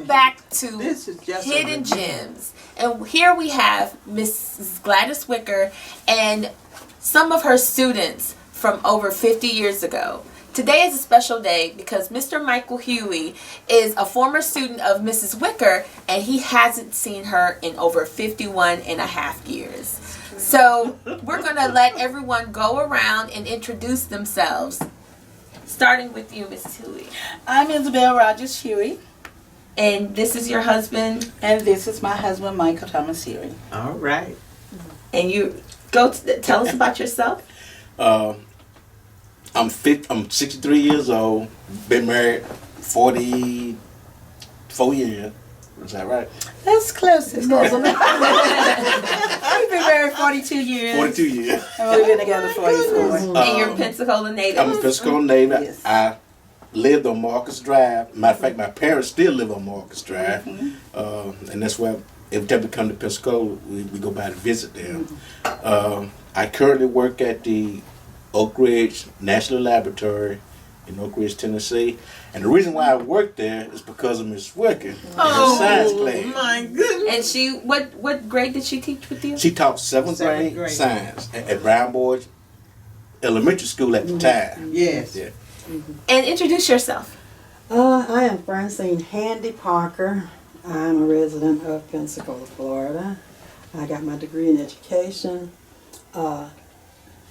Welcome back to This is just Hidden Gems. And here we have Mrs. Gladys Wicker and some of her students from over 50 years ago. Today is a special day because Mr. Michael Huey is a former student of Mrs. Wicker and he hasn't seen her in over 51 and a half years. So we're going to let everyone go around and introduce themselves. Starting with you, Mrs. Huey. I'm Isabel Rogers Huey. And this is your husband. And this is my husband, Michael Thomas Huey. All right. And you tell us about yourself. I'm 63 years old. Been married 44 years. Is that right? That's close. It's close. We've been married 42 years. 42 years. And we've been together 44. And you're a Pensacola native. I'm a Pensacola native. Yes. I lived on Marcus Drive. Matter of fact, my parents still live on Marcus Drive. And that's where every time we come to Pensacola, we go by to visit them. I currently work at the Oak Ridge National Laboratory in Oak Ridge, Tennessee. And the reason why I work there is because of Miss Wicker and her science class. My goodness. And she, what grade did she teach with you? She taught seventh grade science at Brown Boys Elementary School at the time. Yes. Yeah. And introduce yourself. I am Francine Handy Parker. I'm a resident of Pensacola, Florida. I got my degree in education.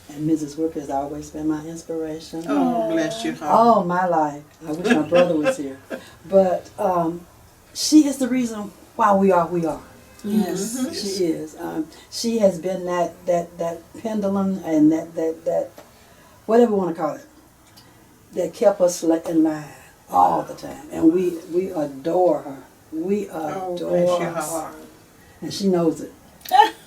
And Mrs. Wicker has always been my inspiration. Oh, bless your heart. All my life. I wish my brother was here. But she is the reason why we are we are. Yes. She is. She has been that pendulum and that whatever you want to call it, that kept us in line all the time. And we adore her. We adore her. And she knows it.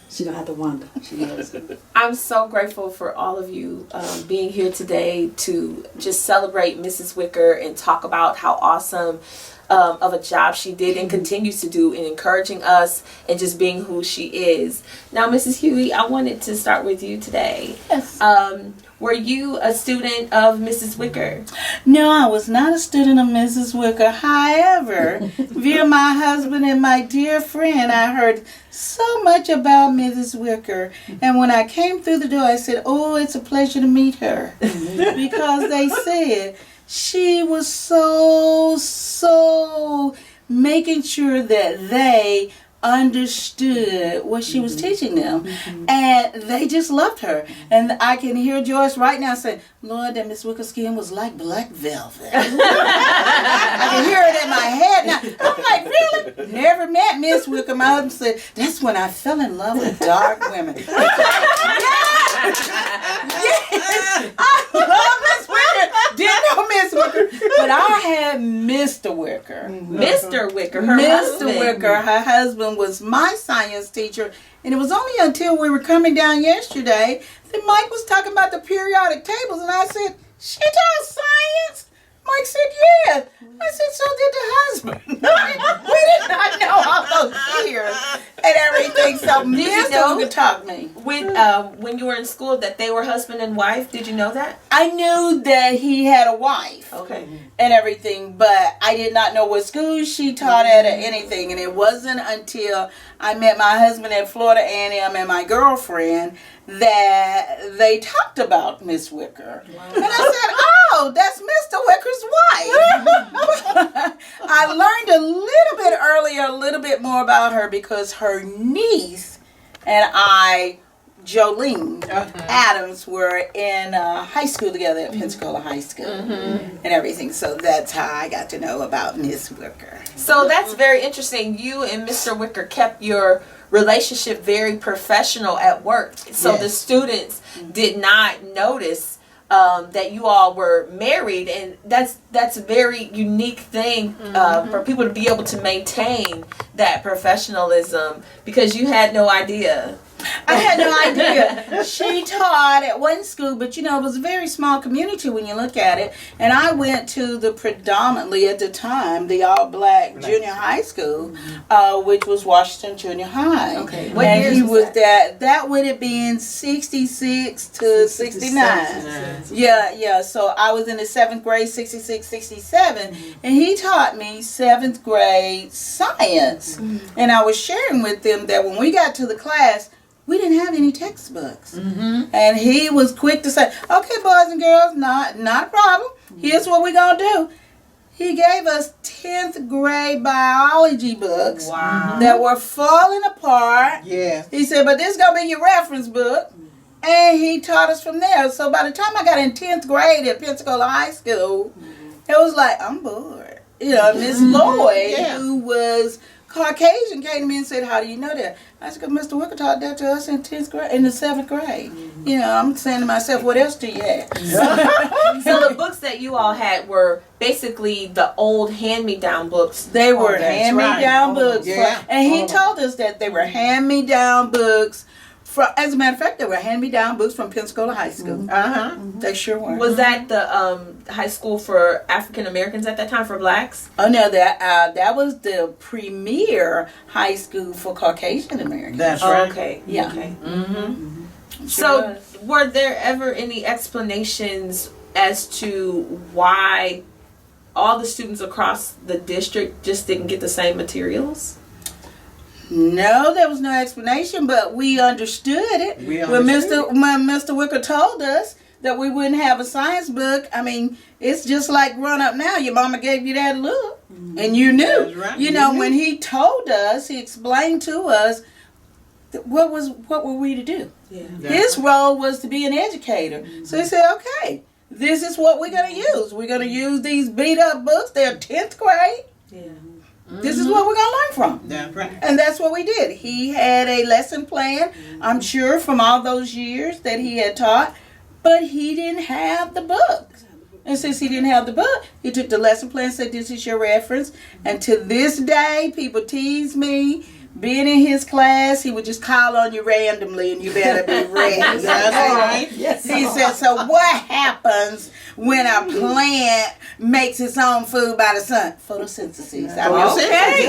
She don't have to wonder. She knows it. I'm so grateful for all of you being here today to just celebrate Mrs. Wicker and talk about how awesome of a job she did and continues to do in encouraging us and just being who she is. Now, Mrs. Huey, I wanted to start with you today. Yes. Were you a student of Mrs. Wicker? No, I was not a student of Mrs. Wicker. However, via my husband and my dear friend, I heard so much about Mrs. Wicker. And when I came through the door, I said, oh, it's a pleasure to meet her. Because they said she was so making sure that they understood what she was teaching them, and they just loved her. And I can hear Joyce right now saying, Lord, that Miss Wicker's skin was like black velvet. I can hear it in my head now. I'm like, really? Never met Miss Wicker. My husband said, that's when I fell in love with dark women. Yes, I love Miss Wicker. Didn't know Miss Wicker, but I had Mr. Wicker. Mr. Wicker, her Mr. husband. Wicker, her husband, was my science teacher, and it was only until we were coming down yesterday that Mike was talking about the periodic tables, and I said, she taught science? Mike said, yeah. I said, so did the husband. We did not know all those years and everything, so Mr. Wicker taught me. When you were in school that they were husband and wife, did you know that? I knew that he had a wife. Okay. And everything, but I did not know what school she taught at or anything. And it wasn't until I met my husband at Florida A&M and my girlfriend that they talked about Miss Wicker. Wow. And I said, oh, that's Mr. Wicker's wife. I learned a little bit earlier, a little bit more about her because her niece and I, Jolene Adams, were in high school together at Pensacola High School and everything. So that's how I got to know about Miss Wicker. So that's very interesting. You and Mr. Wicker kept your relationship very professional at work. So Yes. the students did not notice that you all were married, and that's a very unique thing for people to be able to maintain that professionalism because you had no idea. I had no idea. She taught at one school, but it was a very small community when you look at it. And I went to the predominantly at the time the all-black junior high school, which was Washington Junior High. Okay. What and he was that? That would have been 66 to 69. Yeah. So I was in the 7th grade, 66, 67, and he taught me 7th grade science. And I was sharing with them that when we got to the class, we didn't have any textbooks. And he was quick to say, okay, boys and girls, not a problem. Here's what we're going to do. He gave us 10th grade biology books that were falling apart. Yes. He said, but this is going to be your reference book. And he taught us from there. So by the time I got in 10th grade at Pensacola High School, it was like, I'm bored. Miss Lloyd, who was Caucasian, came to me and said, how do you know that? I said, because Mr. Wicker taught that to us in 10th grade, in the 7th grade. I'm saying to myself, what else do you have? So the books that you all had were basically the old hand-me-down books. They were that's hand-me-down right. books. And he told us that they were hand-me-down books. As a matter of fact, they were hand-me-down books from Pensacola High School. They sure were. Was that the high school for African Americans at that time, for blacks? Oh no, that was the premier high school for Caucasian Americans. That's right. Okay. Yeah. Okay. Sure So, was. were there ever any explanations as to why all the students across the district just didn't get the same materials? No, there was no explanation, but we understood it. When Mr. Wicker told us that we wouldn't have a science book, I mean, it's just like growing up now. Your mama gave you that look, and you knew. That's right. When he told us, he explained to us what were we to do. Yeah. His role was to be an educator. So he said, okay, this is what we're going to use. We're going to use these beat up books. They're 10th grade. Yeah. This is what we're going to learn from. That's right. And that's what we did. He had a lesson plan, I'm sure, from all those years that he had taught, but he didn't have the book. And since he didn't have the book, he took the lesson plan and said, this is your reference. And to this day, people tease me. Being in his class, he would just call on you randomly and you better be ready. That's right. He said, so what happens when a plant makes its own food by the sun? Photosynthesis. I was okay.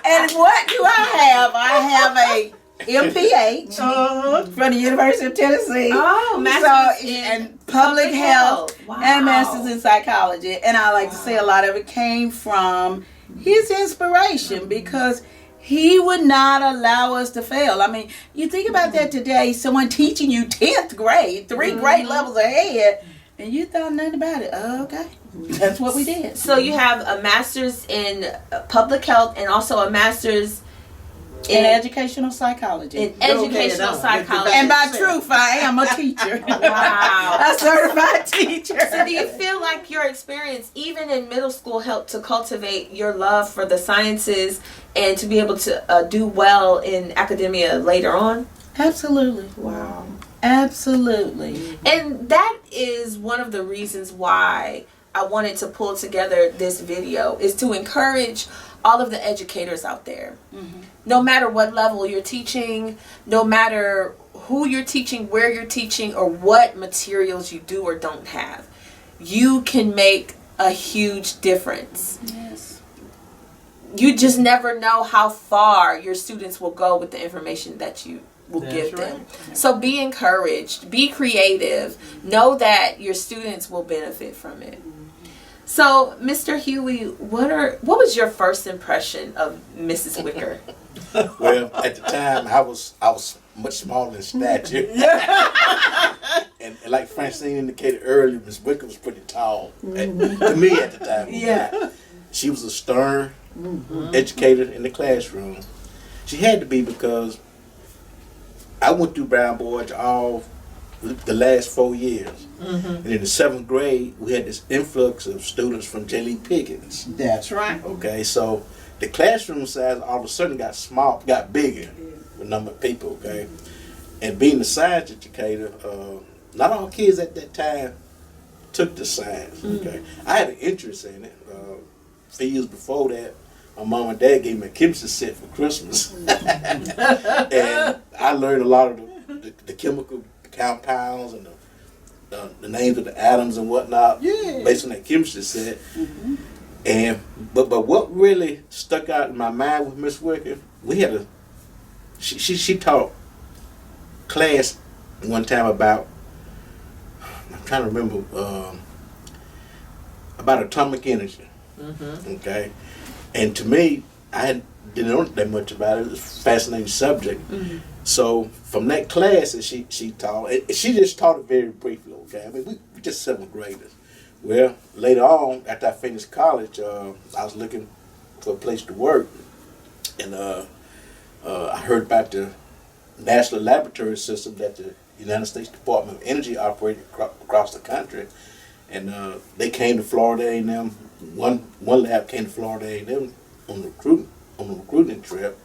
And what do I have? I have a MPH from the University of Tennessee. Masters in public health Wow. and masters in psychology. And I like to say a lot of it came from his inspiration, because he would not allow us to fail. I mean, you think about that today, someone teaching you 10th grade, 3 grade levels ahead, and you thought nothing about it. Oh, okay. That's what we did. So you have a master's in public health and also a master's In educational psychology. in educational psychology. And by truth, I am a teacher. Wow. A certified teacher. So do you feel like your experience, even in middle school, helped to cultivate your love for the sciences and to be able to do well in academia later on? Absolutely. Wow. Absolutely. And that is one of the reasons why I wanted to pull together this video, is to encourage all of the educators out there. No matter what level you're teaching, no matter who you're teaching, where you're teaching, or what materials you do or don't have, you can make a huge difference. Yes. You just never know how far your students will go with the information that you will give them. So be encouraged, be creative, know that your students will benefit from it. So, Mr. Huey, what was your first impression of Mrs. Wicker? Well, at the time, I was much smaller in stature. and like Francine indicated earlier, Miss Wicker was pretty tall to me at the time. Yeah. She was a stern educator in the classroom. She had to be, because I went through Brown Boys all the last 4 years. And in the 7th grade, we had this influx of students from J. Lee Pickens. That's right. Okay, so the classroom size all of a sudden got bigger, the number of people, okay? And being a science educator, not all kids at that time took the science, okay? I had an interest in it. A few years before that, my mom and dad gave me a chemistry set for Christmas. And I learned a lot of the chemical compounds and the names of the atoms and whatnot based on that chemistry set. And but what really stuck out in my mind with Miss Wicker, we had she taught class one time about, I'm trying to remember, about atomic energy. Okay, and to me, didn't know that much about it. It was a fascinating subject. So from that class that she taught, she just taught it very briefly. Okay, I mean we just 7th graders. Well, later on, after I finished college, I was looking for a place to work, and I heard about the national laboratory system that the United States Department of Energy operated across the country, and they came to Florida A&M. One lab came to Florida A&M on a recruiting trip,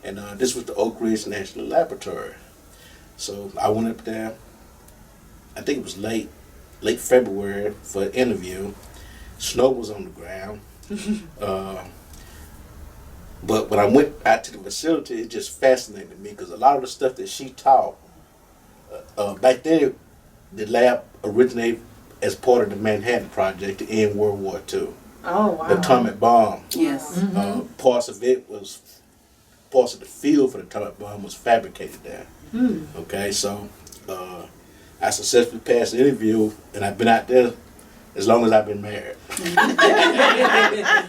and this was the Oak Ridge National Laboratory. So I went up there. I think it was late February for an interview. Snow was on the ground. But when I went out to the facility, it just fascinated me because a lot of the stuff that she taught, back then, the lab originated as part of the Manhattan Project to end World War II. Oh, wow. The atomic bomb. Yes. Parts of the field for the atomic bomb was fabricated there. Okay, so I successfully passed the interview, and I've been out there as long as I've been married.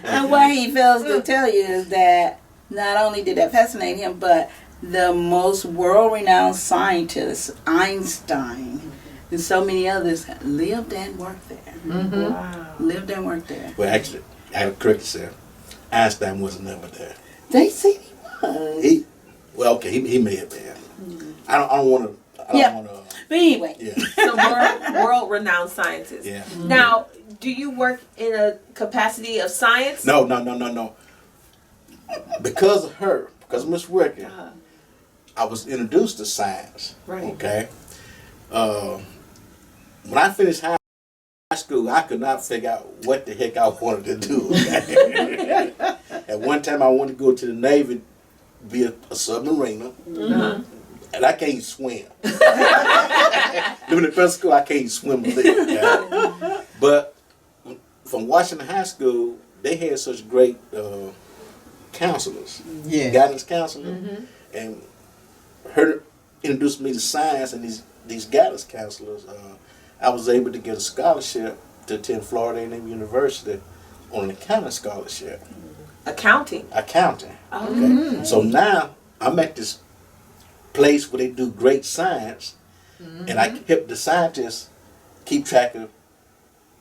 And what he fails to tell you is that not only did that fascinate him, but the most world-renowned scientists, Einstein, and so many others, lived and worked there. Wow. Lived and worked there. Well, actually, I have to correct myself. Einstein wasn't never there. They said he was. He may have been. I don't want to. But anyway. Yeah. So world-renowned scientist. Yeah. Now, do you work in a capacity of science? No. Because of Miss Wicker, I was introduced to science. Right. Okay. When I finished high school, I could not figure out what the heck I wanted to do. Okay? At one time, I wanted to go to the Navy, be a submariner. And I can't swim. Living in Pensacola, I can't swim. Okay? But from Washington High School, they had such great counselors, guidance counselors, and her introduced me to science, and these guidance counselors, I was able to get a scholarship to attend Florida A&M University on an accounting scholarship. Accounting. Okay. So now I'm at this place where they do great science, and I help the scientists keep track of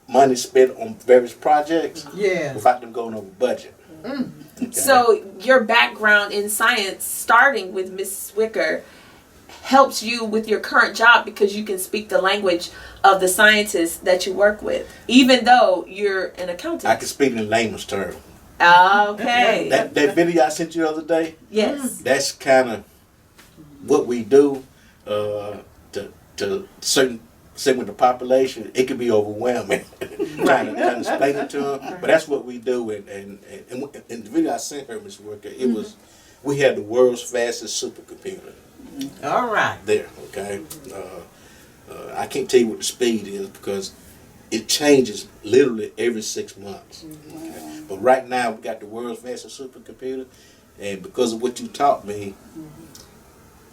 money spent on various projects without them going over budget. Okay. So your background in science, starting with Miss Wicker, helps you with your current job because you can speak the language of the scientists that you work with, even though you're an accountant. I can speak in layman's terms. Okay. That video I sent you the other day, Yes. that's kind of what we do to certain segment of the population. It can be overwhelming trying to explain it to them, but that's what we do. And in the video I sent her, Ms. Wicker, it was, we had the world's fastest supercomputer. All right. There, okay. I can't tell you what the speed is because it changes literally every 6 months. Okay? But right now we got the world's fastest supercomputer, and because of what you taught me,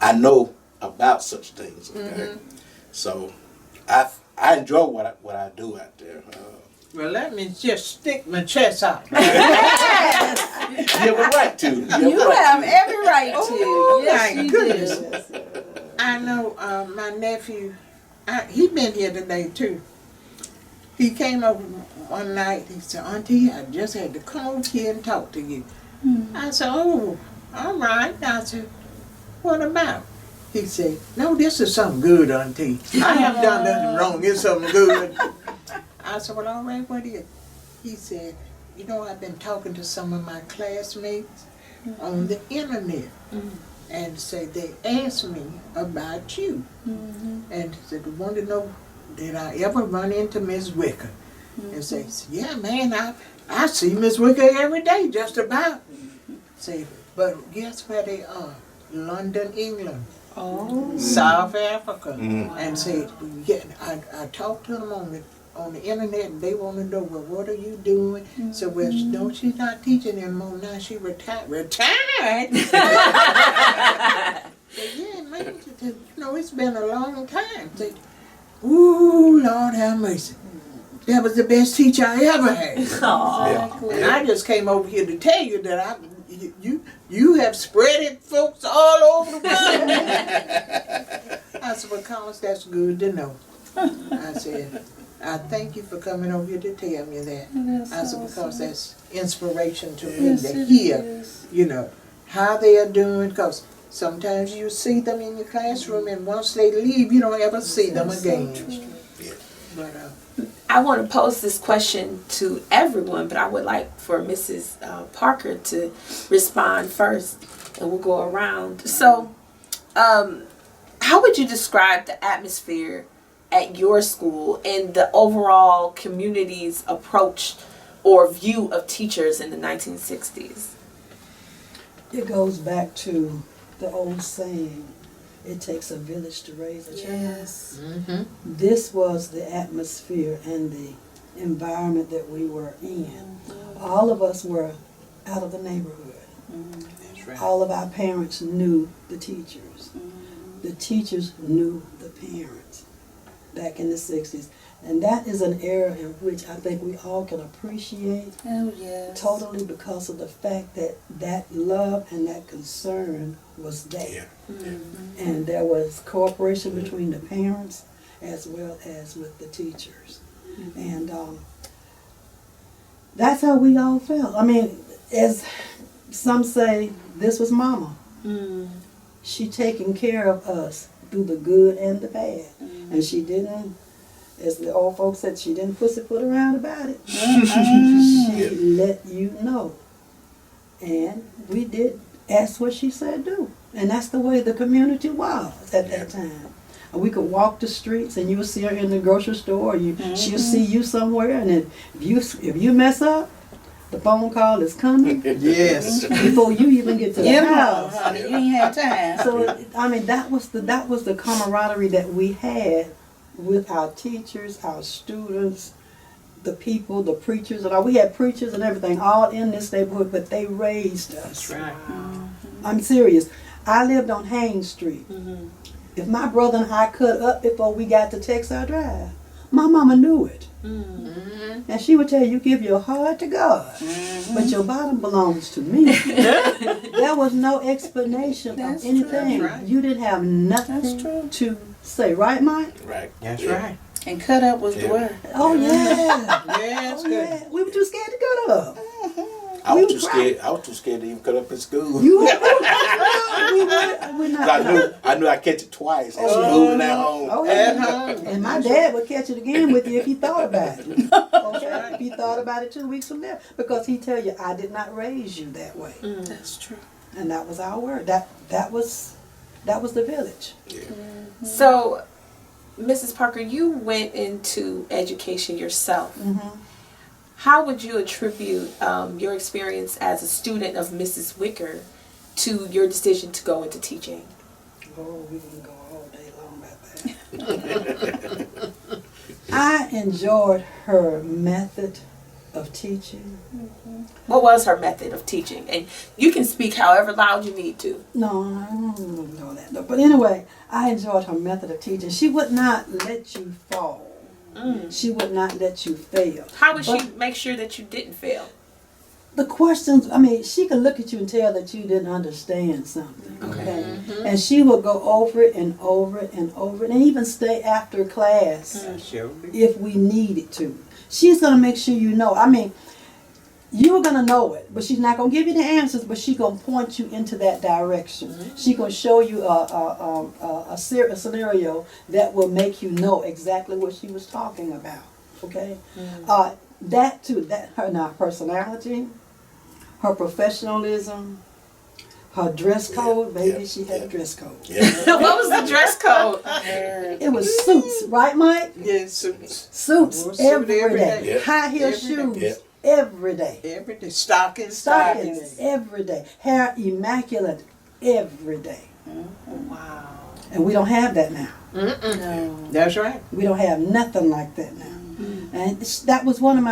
I know about such things. Okay, so I enjoy what I do out there. Well, let me just stick my chest out. You have a right to. You have every right to. Oh, Yes, my you goodness. do. I know my nephew, he been here today too. He came over one night, he said, Auntie, I just had to come over here and talk to you. I said, oh, all right. I said, what about? He said, no, this is something good, Auntie. I haven't done nothing wrong, it's something good. I said, well, all right, what is it? He said, you know, I've been talking to some of my classmates on the internet. And said they asked me about you. And said, they want to know, did I ever run into Miss Wicker? and say, yeah, man, I see Miss Wicker every day, just about. Say, but guess where they are? London, England. Oh. South Africa. And said, yeah, I talked to them on the internet, and they want to know, well, what are you doing? So, well, no, she's not teaching anymore now. She retired. Retired? Say, yeah, man, you know, it's been a long time. Say, ooh, Lord have mercy. That was the best teacher I ever had. Aw. And I just came over here to tell you that you have spread it, folks, all over the world. I said, well, Collins, that's good to know. I said, I thank you for coming over here to tell me that. I said, because that's inspiration to me to hear, you know, how they are doing. Because sometimes you see them in your classroom, and once they leave, you don't ever see them again. But I want to pose this question to everyone, but I would like for Mrs. Parker to respond first, and we'll go around. So, how would you describe the atmosphere at your school and the overall community's approach or view of teachers in the 1960s? It goes back to the old saying, it takes a village to raise a child. Yes. This was the atmosphere and the environment that we were in. All of us were out of the neighborhood. that's right. All of our parents knew the teachers. The teachers knew the parents back in the 60s. And that is an era in which I think we all can appreciate Oh, yes. totally because of the fact that that love and that concern was there. And there was cooperation between the parents as well as with the teachers. And that's how we all felt. I mean, as some say, this was Mama. She taking care of us through the good and the bad. And she didn't, as the old folks said, she didn't pussyfoot around about it. She let you know. And we did ask what she said do. And that's the way the community was at that time. And we could walk the streets and you would see her in the grocery store, or she'll see you somewhere, and if you mess up, the phone call is coming Yes. before you even get to the house. Honey, you ain't had time. So I mean, that was the camaraderie that we had with our teachers, our students, the people, the preachers, and all. We had preachers and everything all in this neighborhood, but they raised us. That's right. I'm serious. I lived on Haynes Street. If my brother and I cut up before we got to Texas Drive, my mama knew it. And she would tell you, give your heart to God, but your bottom belongs to me. There was no explanation That's of anything. true. That's right. You didn't have nothing That's true. to say. Right, Mike? Right. That's Yeah. right. And cut up was the Yeah. word. Oh, yeah. Yeah, that's Oh, good. yeah. We were too scared to cut up. I was We too cried. scared. I was too scared to even cut up in school. You we're not. I knew I'd catch it twice at school and at home. Oh, At yeah. home. And my dad would catch it again with you if he thought about it. Okay? If he thought about it 2 weeks from there. Because he'd tell you, I did not raise you that way. That's true. And that was our word. That was the village. So, Mrs. Parker, you went into education yourself. How would you attribute your experience as a student of Mrs. Wicker to your decision to go into teaching? Oh, we can go all day long about that. I enjoyed her method of teaching. What was her method of teaching? And you can speak however loud you need to. No, I don't know that. But anyway, I enjoyed her method of teaching. She would not let you fall. She would not let you fail. How would But she make sure that you didn't fail? the questions, I mean, she could look at you and tell that you didn't understand something. Okay. And she would go over it and over it and over it, and even stay after class Sure. if we needed to. She's going to make sure you know. I mean, you're going to know it, but she's not going to give you the answers, but she's going to point you into that direction. She's going to show you a scenario that will make you know exactly what she was talking about. Okay? That too, her personality, her professionalism, her dress code, baby, yeah, she had yeah. a dress code. Yeah. What was the dress code? It was suits, right, Mike? Yes, suits. Suits Wore a suit every every day. day. Yeah. High heel Every day. shoes Yeah. every day. Every day. Stockings. Stockings every day. Hair immaculate every day. Wow. And we don't have that now. That's right. We don't have nothing like that now. And that was one of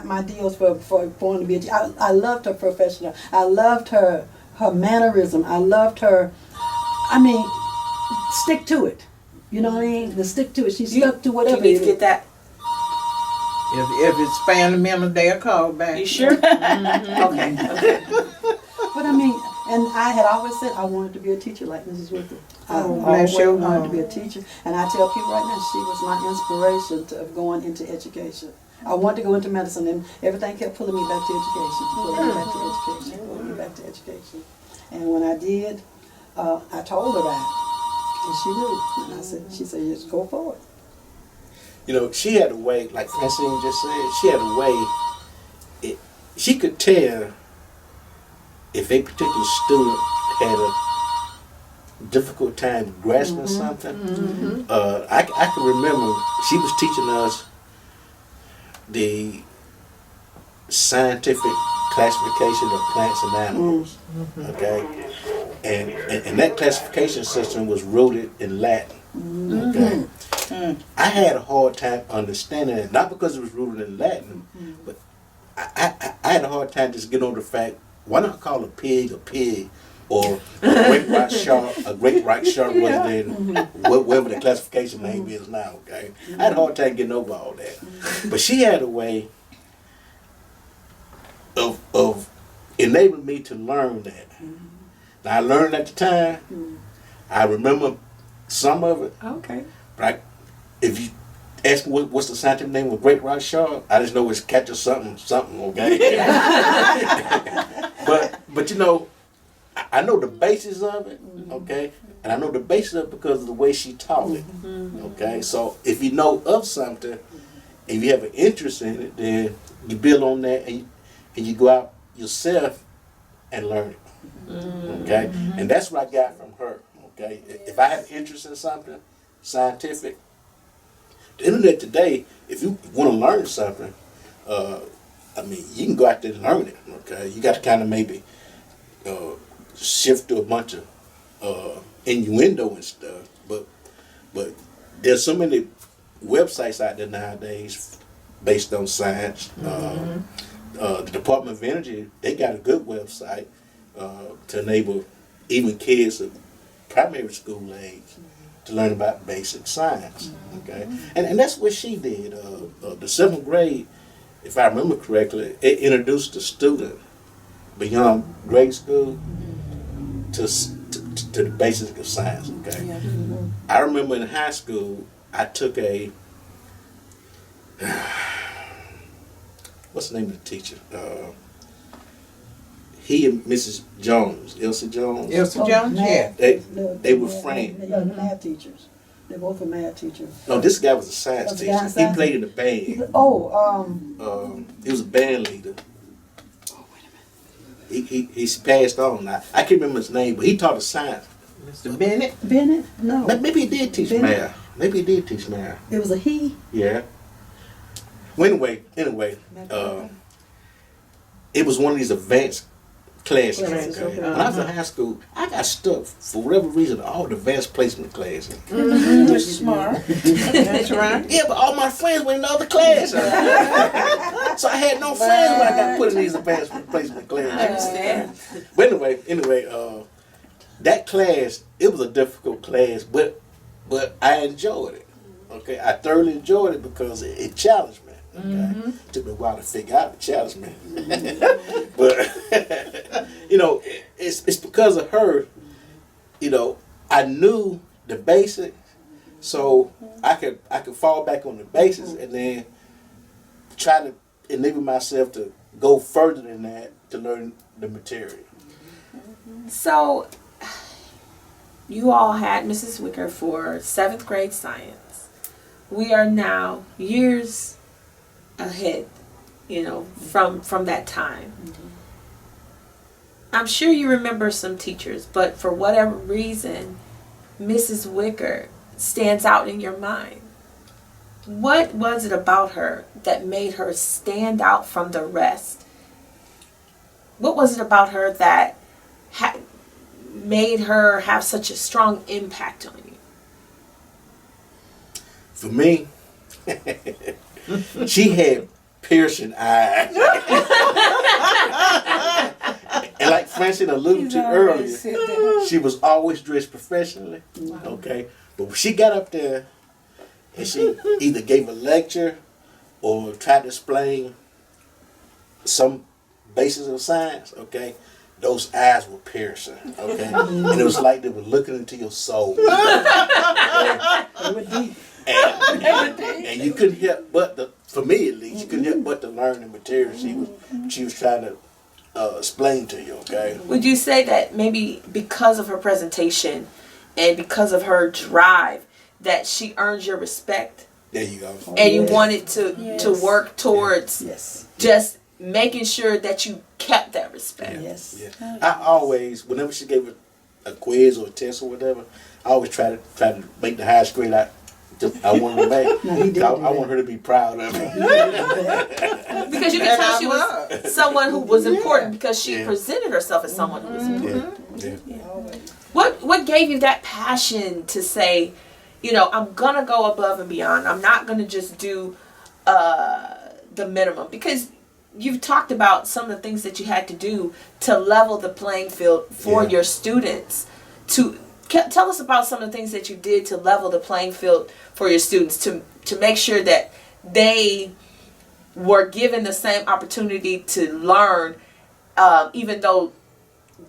my deals for wanting to be a teacher. I loved her professional. I loved her mannerism. I loved her, I mean, stick to it. You know what I mean? The stick to it. She stuck to whatever. You need to get that. If it's family members, they'll call back. You sure? Okay. Okay. But I mean, and I had always said I wanted to be a teacher like Mrs. Wicker. I Oh, always bless your wanted to heart. be a teacher. And I tell people right now, she was my inspiration of going into education. I wanted to go into medicine, and everything kept pulling me back to education, pulling me back to education, pulling me back to education. And when I did, I told her that, and she knew. And I said, she said, just go for it. You know, she had a way, like Francine just said, she had a way, she could tell if a particular student had a difficult time grasping something. I can remember she was teaching us the scientific classification of plants and animals. Okay? And that classification system was rooted in Latin. Okay? I had a hard time understanding it, not because it was rooted in Latin, but I had a hard time just getting over the fact, why not call a pig, or a great white shark, rather than whatever the classification name is now, okay? I had a hard time getting over all that. But she had a way of enabling me to learn that. Now, I learned at the time. I remember some of it. Okay. Right? If you ask me what's the scientific name of great white shark, I just know it's catch or something, okay? but you know, I know the basis of it, okay? And I know the basis of it because of the way she taught it, okay? So if you know of something, if you have an interest in it, then you build on that and you go out yourself and learn it, okay? And that's what I got from her, okay? If I have interest in something scientific, the internet today, if you want to learn something, I mean, you can go out there and learn it, okay? You got to kind of maybe shift through a bunch of innuendo and stuff, but there's so many websites out there nowadays based on science. The Department of Energy, they got a good website to enable even kids of primary school age to learn about basic science. Okay, and that's what she did. The 7th grade, if I remember correctly, it introduced the student beyond grade school to the basics of science. Okay, I remember in high school I took a what's the name of the teacher? He and Mrs. Jones, Elsie Jones. Elsa Jones? Yeah. They were friends. The math teachers. They both were math teachers. No, this guy was a science Was the teacher. guy a He science played in a band. He was a band leader. He's passed on now. I can't remember his name, but he taught us science. Mr. Bennett? Bennett? No. Maybe he did teach Bennett? math. Maybe he did teach math. It was a he. Yeah. Well, anyway, it was one of these advanced classes. Classes, Okay? okay. When I was in high school, I got stuck for whatever reason all the advanced placement classes. You're smart. That's right. Yeah, but all my friends were in the other class. So I had no friends when I got put in these advanced placement classes. I understand. But anyway, that class, it was a difficult class, but I enjoyed it. Okay, I thoroughly enjoyed it because it challenged me. Okay, took me a while to figure out it challenged me, but you know, it's because of her. You know, I knew the basics, so I could fall back on the basics and then try to enable myself to go further than that to learn the material. So, you all had Mrs. Wicker for 7th grade science. We are now years ahead, you know, from that time. I'm sure you remember some teachers, but for whatever reason, Mrs. Wicker stands out in your mind. What was it about her that made her stand out from the rest? What was it about her that made her have such a strong impact on you? For me, she had piercing eyes. And like Francine alluded to earlier, she was always dressed professionally. Okay. But when she got up there and she either gave a lecture or tried to explain some basis of science, okay, those eyes were piercing, okay? And it was like they were looking into your soul. And you couldn't help but for me at least, you couldn't help but to learn the material she was trying to explain to you, okay? Would you say that maybe because of her presentation and because of her drive that she earned your respect? There you go. And you wanted to work towards Yes. just making sure that you kept that respect. Yes. Yeah. I always, whenever she gave a quiz or a test or whatever, I always try to make the highest grade I wanted to make. No, he did I do that. want her to be proud of me. Because you can tell she was someone who was important because she Yeah. presented herself as someone who was important. Yeah. What gave you that passion to say, you know, I'm gonna go above and beyond. I'm not gonna just do the minimum, because you've talked about some of the things that you had to do to level the playing field for Yeah. your students. Tell us about some of the things that you did to level the playing field for your students to make sure that they were given the same opportunity to learn, even though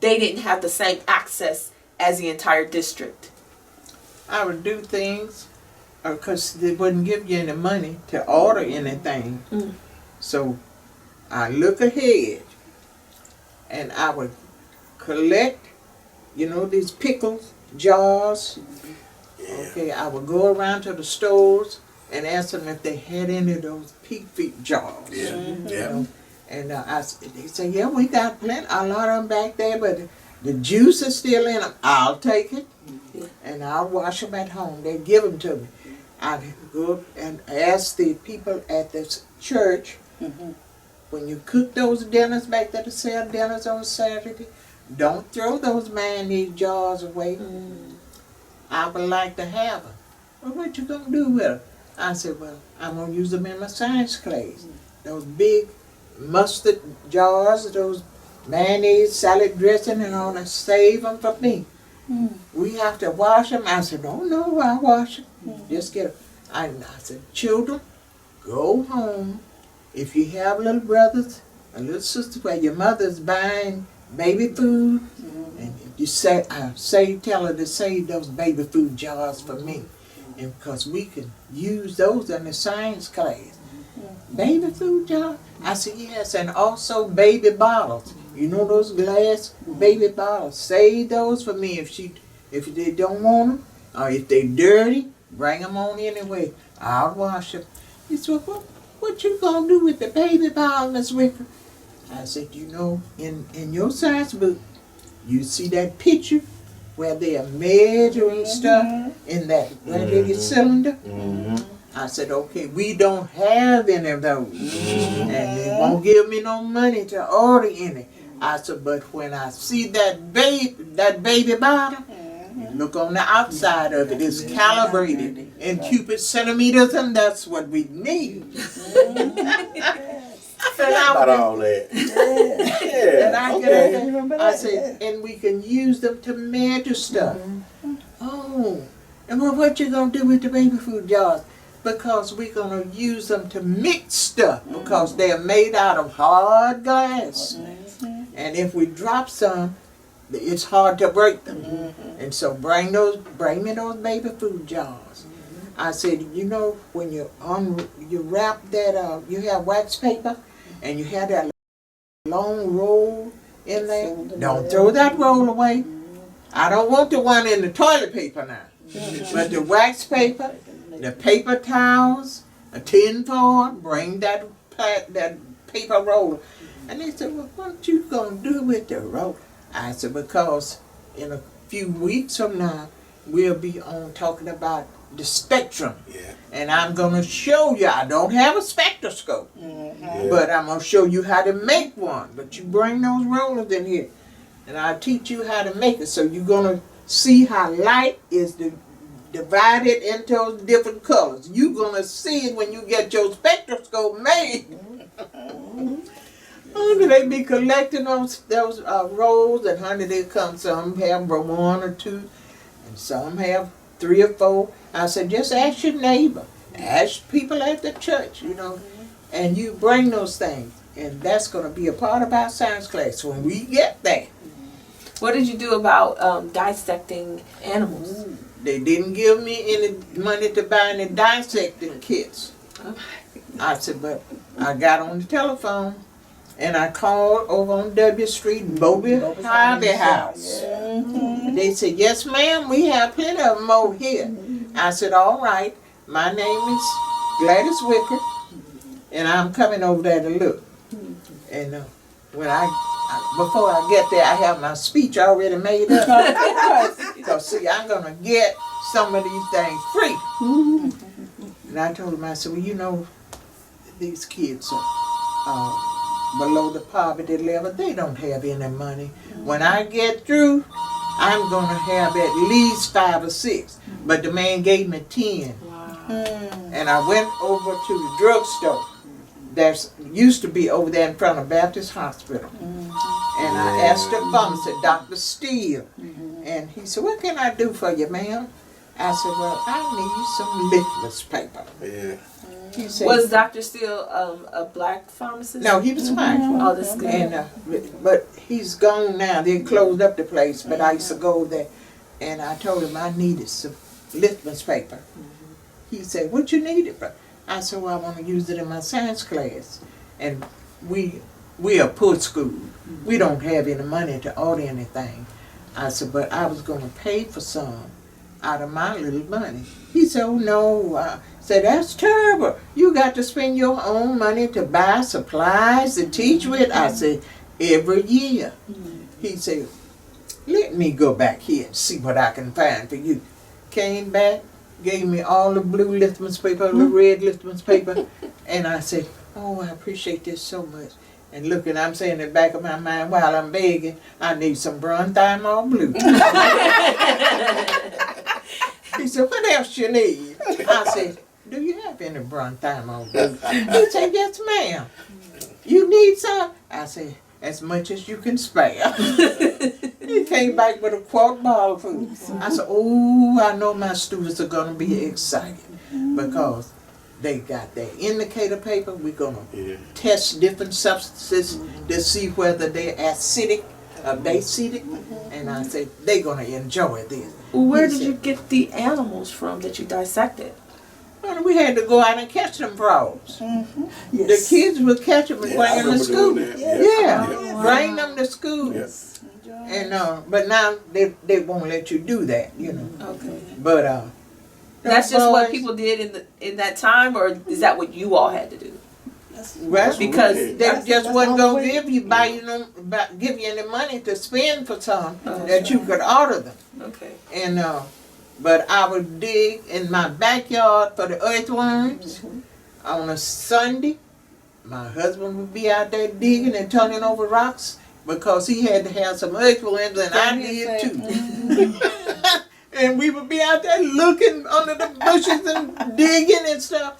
they didn't have the same access as the entire district. I would do things because they wouldn't give you any money to order anything. Mm. So I look ahead and I would collect, these pickles, jars. Okay, I would go around to the stores and ask them if they had any of those pig feet jars. Yeah. Yeah. And they say, yeah, we got plenty, a lot of them back there, but the juice is still in them. I'll take it, and I'll wash them at home. They give them to me. I'd go and ask the people at this church, when you cook those dinners back there to sell dinners on Saturday, don't throw those mayonnaise jars away. I would like to have them. Well, what you gonna do with them? I said, well, I'm gonna use them in my science class. Those big mustard jars, those mayonnaise, salad dressing, and all that, save them for me. We have to wash them. I said, no, I wash them. Just get them. I said, children, go home. If you have little brothers and little sisters where your mother's buying baby food, and if you tell her to save those baby food jars for me, and because we can use those in the science class. Baby food jars? I said, yes, and also baby bottles. You know those glass baby bottles? Save those for me if they don't want them, or if they're dirty, bring them on anyway. I'll wash them. He said, what you gonna do with the baby bottle, Miss Wicker? I said, in your science book, you see that picture where they are measuring stuff in that red cylinder? I said, okay, we don't have any of those. And they won't give me no money to order any. I said, but when I see that baby bottle, look on the outside of it. It's calibrated in cubic centimeters, and that's what we need. About all that. And I said, and we can use them to measure stuff. Oh, and what you gonna do with the baby food jars? Because we're gonna use them to mix stuff because they're made out of hard glass. And if we drop some, it's hard to break them. And so bring me those baby food jars. I said, when you wrap that, you have wax paper, and you have that long roll in there. Don't throw that roll away. I don't want the one in the toilet paper now. But the wax paper, the paper towels, a tin foil, bring that paper roller. And they said, well, what you gonna do with the roller? I said, because in a few weeks from now, we'll be on talking about the spectrum. Yeah. And I'm going to show you, I don't have a spectroscope, Yeah. but I'm going to show you how to make one. But you bring those rollers in here, and I'll teach you how to make it. So you're going to see how light is divided into different colors. You're going to see it when you get your spectroscope made. Honey, they be collecting those rolls, and honey, they come. Some have one or two, and some have 3 or 4. I said, just ask your neighbor, ask people at the church, and you bring those things, and that's going to be a part of our science class when we get there. What did you do about dissecting animals? They didn't give me any money to buy any dissecting kits. I said, but I got on the telephone. And I called over on W Street, Bobby Harvey House. They said, yes, ma'am, we have plenty of them over here. I said, all right, my name is Gladys Wicker, and I'm coming over there to look. And when before I get there, I have my speech already made up. Because, see, I'm going to get some of these things free. And I told him, I said, well, these kids are below the poverty level. They don't have any money. When I get through, I'm going to have at least 5 or 6. But the man gave me 10. Wow. And I went over to the drugstore. That used to be over there in front of Baptist Hospital. And I asked the pharmacist, Dr. Steele. And he said, what can I do for you, ma'am? I said, well, I need some litmus paper. Yeah. He said, Was Dr. Steele a black pharmacist? no, he was fine. Oh, that's good. And but he's gone now. They closed up the place, but I used to go there, and I told him I needed some litmus paper. He said, "What you need it for?" I said, "Well, I want to use it in my science class." And we are poor school. We don't have any money to order anything. I said, but I was going to pay for some out of my little money. He said, "Oh no." I said, "That's terrible. You got to spend your own money to buy supplies to teach with." I said, "Every year." He said, "Let me go back here and see what I can find for you." Came back, gave me all the blue litmus paper, the red litmus paper, and I said, "Oh, I appreciate this so much." And looking, I'm saying in the back of my mind while I'm begging, I need some bronthymol blue. He said, "What else you need?" I said, "Do you have any bronthymol blue?" He said, "Yes, ma'am." "You need some?" I said, "As much as you can spare." He came back with a quart bottle of food. I said, "Oh, I know my students are going to be excited because they got their indicator paper. We're going to test different substances to see whether they're acidic or basidic." And I said, they're going to enjoy this. Where did you get the animals from that you dissected? Well, we had to go out and catch them frogs. Yes. The kids would catch them and I bring them to remember school. doing that. Yeah, bring them to school. Yes. And but now they won't let you do that, Okay. But That's just what boys- people did in that time, or is that what you all had to do? Well, Because they that's just the wasn't only gonna way. give you any money to spend for some that you could order them. Okay. And but I would dig in my backyard for the earthworms on a Sunday. My husband would be out there digging and turning over rocks because he had to have some earthworms, and I did too. And we would be out there looking under the bushes and digging and stuff,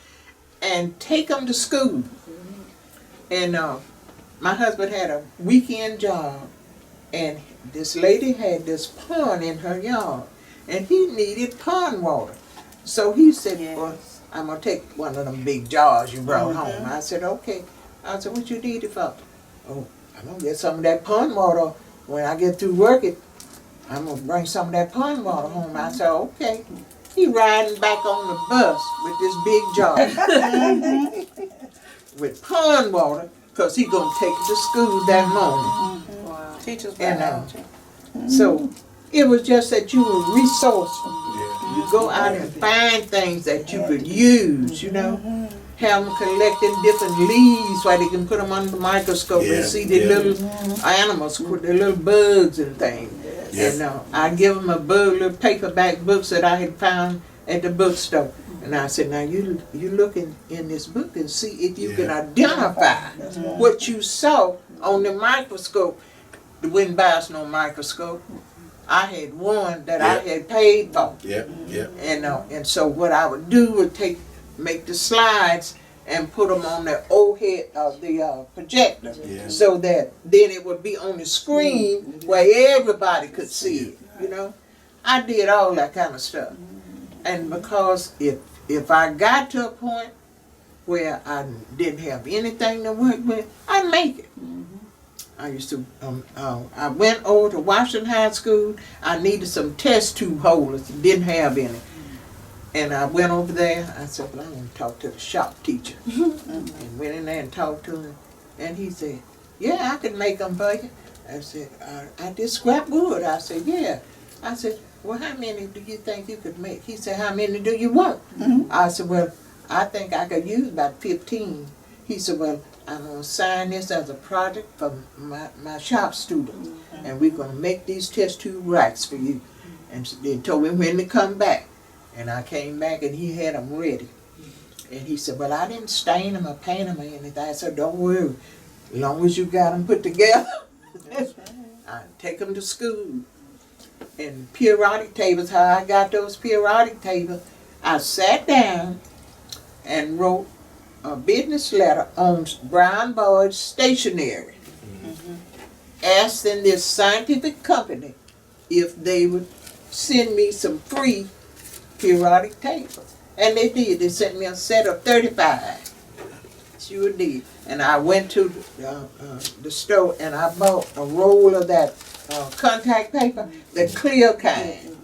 and take them to school. And my husband had a weekend job, and this lady had this pond in her yard, and he needed pond water. So he said, "Well, I'm going to take one of them big jars you brought home." I said, "Okay." I said, "What you need it for?" "Oh, I'm going to get some of that pond water. When I get through working, I'm going to bring some of that pond water home." I said, "Okay." He riding back on the bus with this big jar with pond water, because he going to take it to school that morning. Wow. Teachers And so it was just that you were resourceful. Yeah. You go out and find things that you could use, have them collecting different leaves where they can put them under the microscope Yeah, and see the yeah. little animals, the little bugs and things. Yeah. And I give them a book, little paperback books that I had found at the bookstore. And I said, now you look in this book and see if you can Yeah. identify what you saw on the microscope. The wouldn't buy us no microscope. I had one that I Yeah. had paid for. Yep, yep. And so what I would do would make the slides and put them on the overhead of the projector, Yeah. so that then it would be on the screen where everybody could see it. You know, I did all that kind of stuff, and because if I got to a point where I didn't have anything to work with, I'd make it. I used to, I went over to Washington High School. I needed some test tube holders, didn't have any. And I went over there, I said, well, I want to talk to the shop teacher. And went in there and talked to him. And he said, yeah, I can make them for you. I said, I did scrap wood. I said, yeah. I said, well, how many do you think you could make? He said, how many do you want? I said, well, I think I could use about 15. He said, well, I'm going to sign this as a project for my shop students. And we're going to make these test tube racks for you. And they told me when to come back. And I came back and he had them ready. And he said, well, I didn't stain them or paint them or anything. I said, don't worry. As long as you got them put together, I take them to school. And periodic tables, how I got those periodic tables, I sat down and wrote a business letter on Brown Board Stationery, asking this scientific company if they would send me some free periodic tables. And they did. They sent me a set of 35. Sure did. And I went to the store and I bought a roll of that contact paper, the clear kind.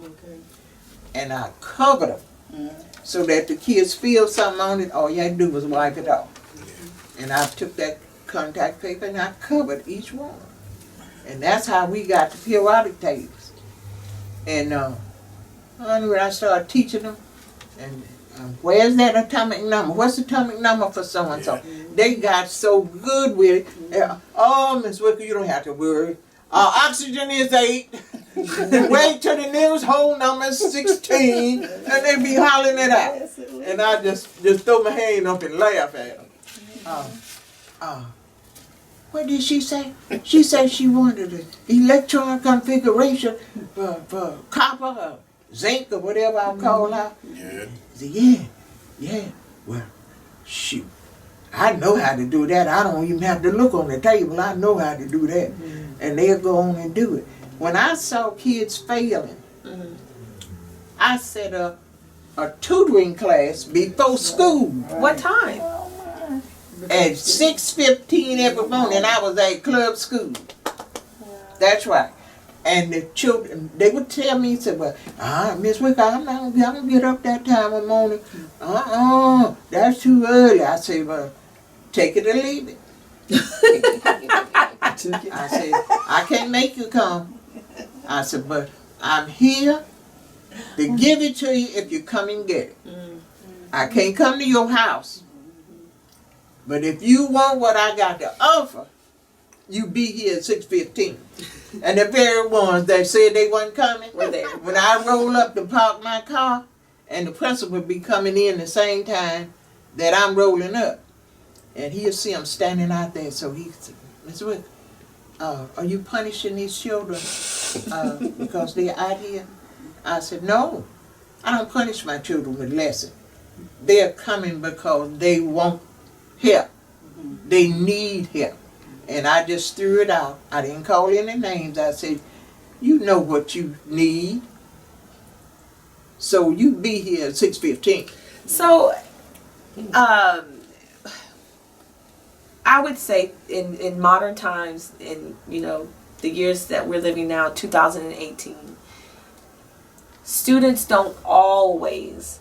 And I covered them so that the kids feel something on it, all you had to do was wipe it off. And I took that contact paper and I covered each one. And that's how we got the periodic tables. And when I started teaching them, and where's that atomic number? What's the atomic number for so-and-so? They got so good with it. Oh, Miss Wicker, you don't have to worry. Oxygen is 8. Wait till the nearest whole number is 16. And they be hollering it out. And I just throw my hand up and laugh at them. What did she say? She said she wanted an electron configuration for copper or zinc or whatever I call her. Yeah. I said, yeah. Well, shoot. I know how to do that. I don't even have to look on the table. I know how to do that. And they'll go on and do it. When I saw kids failing, I set up a tutoring class before school. What time? At 6:15 every morning, I was at club school. That's right. And the children, they would tell me, say, well, Miss Wicker, I'm not going to get up that time of morning. That's too early. I say, well, take it or leave it. I said, I can't make you come. I said, but I'm here to give it to you if you come and get it. I can't come to your house. But if you want what I got to offer, you be here at 6:15. And the very ones that said they wasn't coming were there. When I roll up to park my car, and the principal would be coming in the same time that I'm rolling up. And he'll see them standing out there. So he said, Ms. Wick, are you punishing these children because they're out here? I said, no, I don't punish my children with lessons. They're coming because they want help. They need help. And I just threw it out. I didn't call any names. I said, you know what you need. So you be here at 6:15. So, I would say in modern times, in the years that we're living now, 2018, students don't always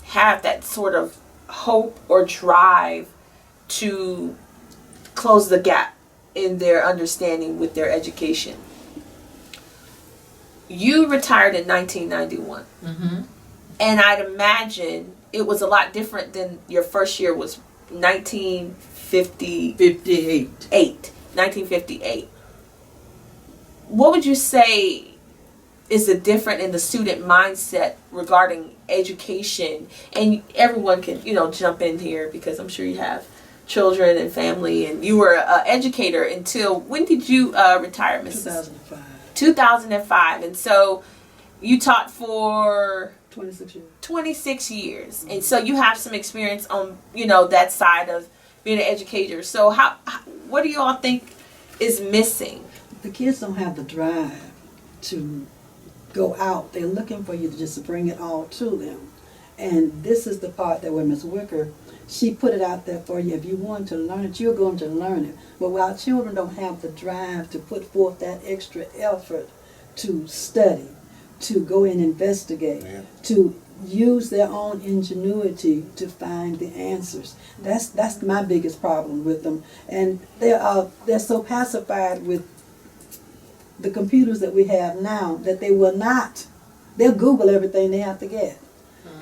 have that sort of hope or drive to close the gap in their understanding with their education. You retired in 1991. And I'd imagine it was a lot different than your first year was 1958. 58. 1958. What would you say is the difference in the student mindset regarding education? And everyone can, jump in here because I'm sure you have children and family, and you were an educator until when did you retire, Mrs.? 2005. 2005. And so you taught for 26 years. 26 years. And so you have some experience on, that side of being an educator. So what do you all think is missing? The kids don't have the drive to go out. They're looking for you to just bring it all to them. And this is the part that where Ms. Wicker, she put it out there for you. If you want to learn it, you're going to learn it. But our children don't have the drive to put forth that extra effort to study, to go and investigate, to use their own ingenuity to find the answers. That's my biggest problem with them. And they're so pacified with the computers that we have now that they'll Google everything they have to get.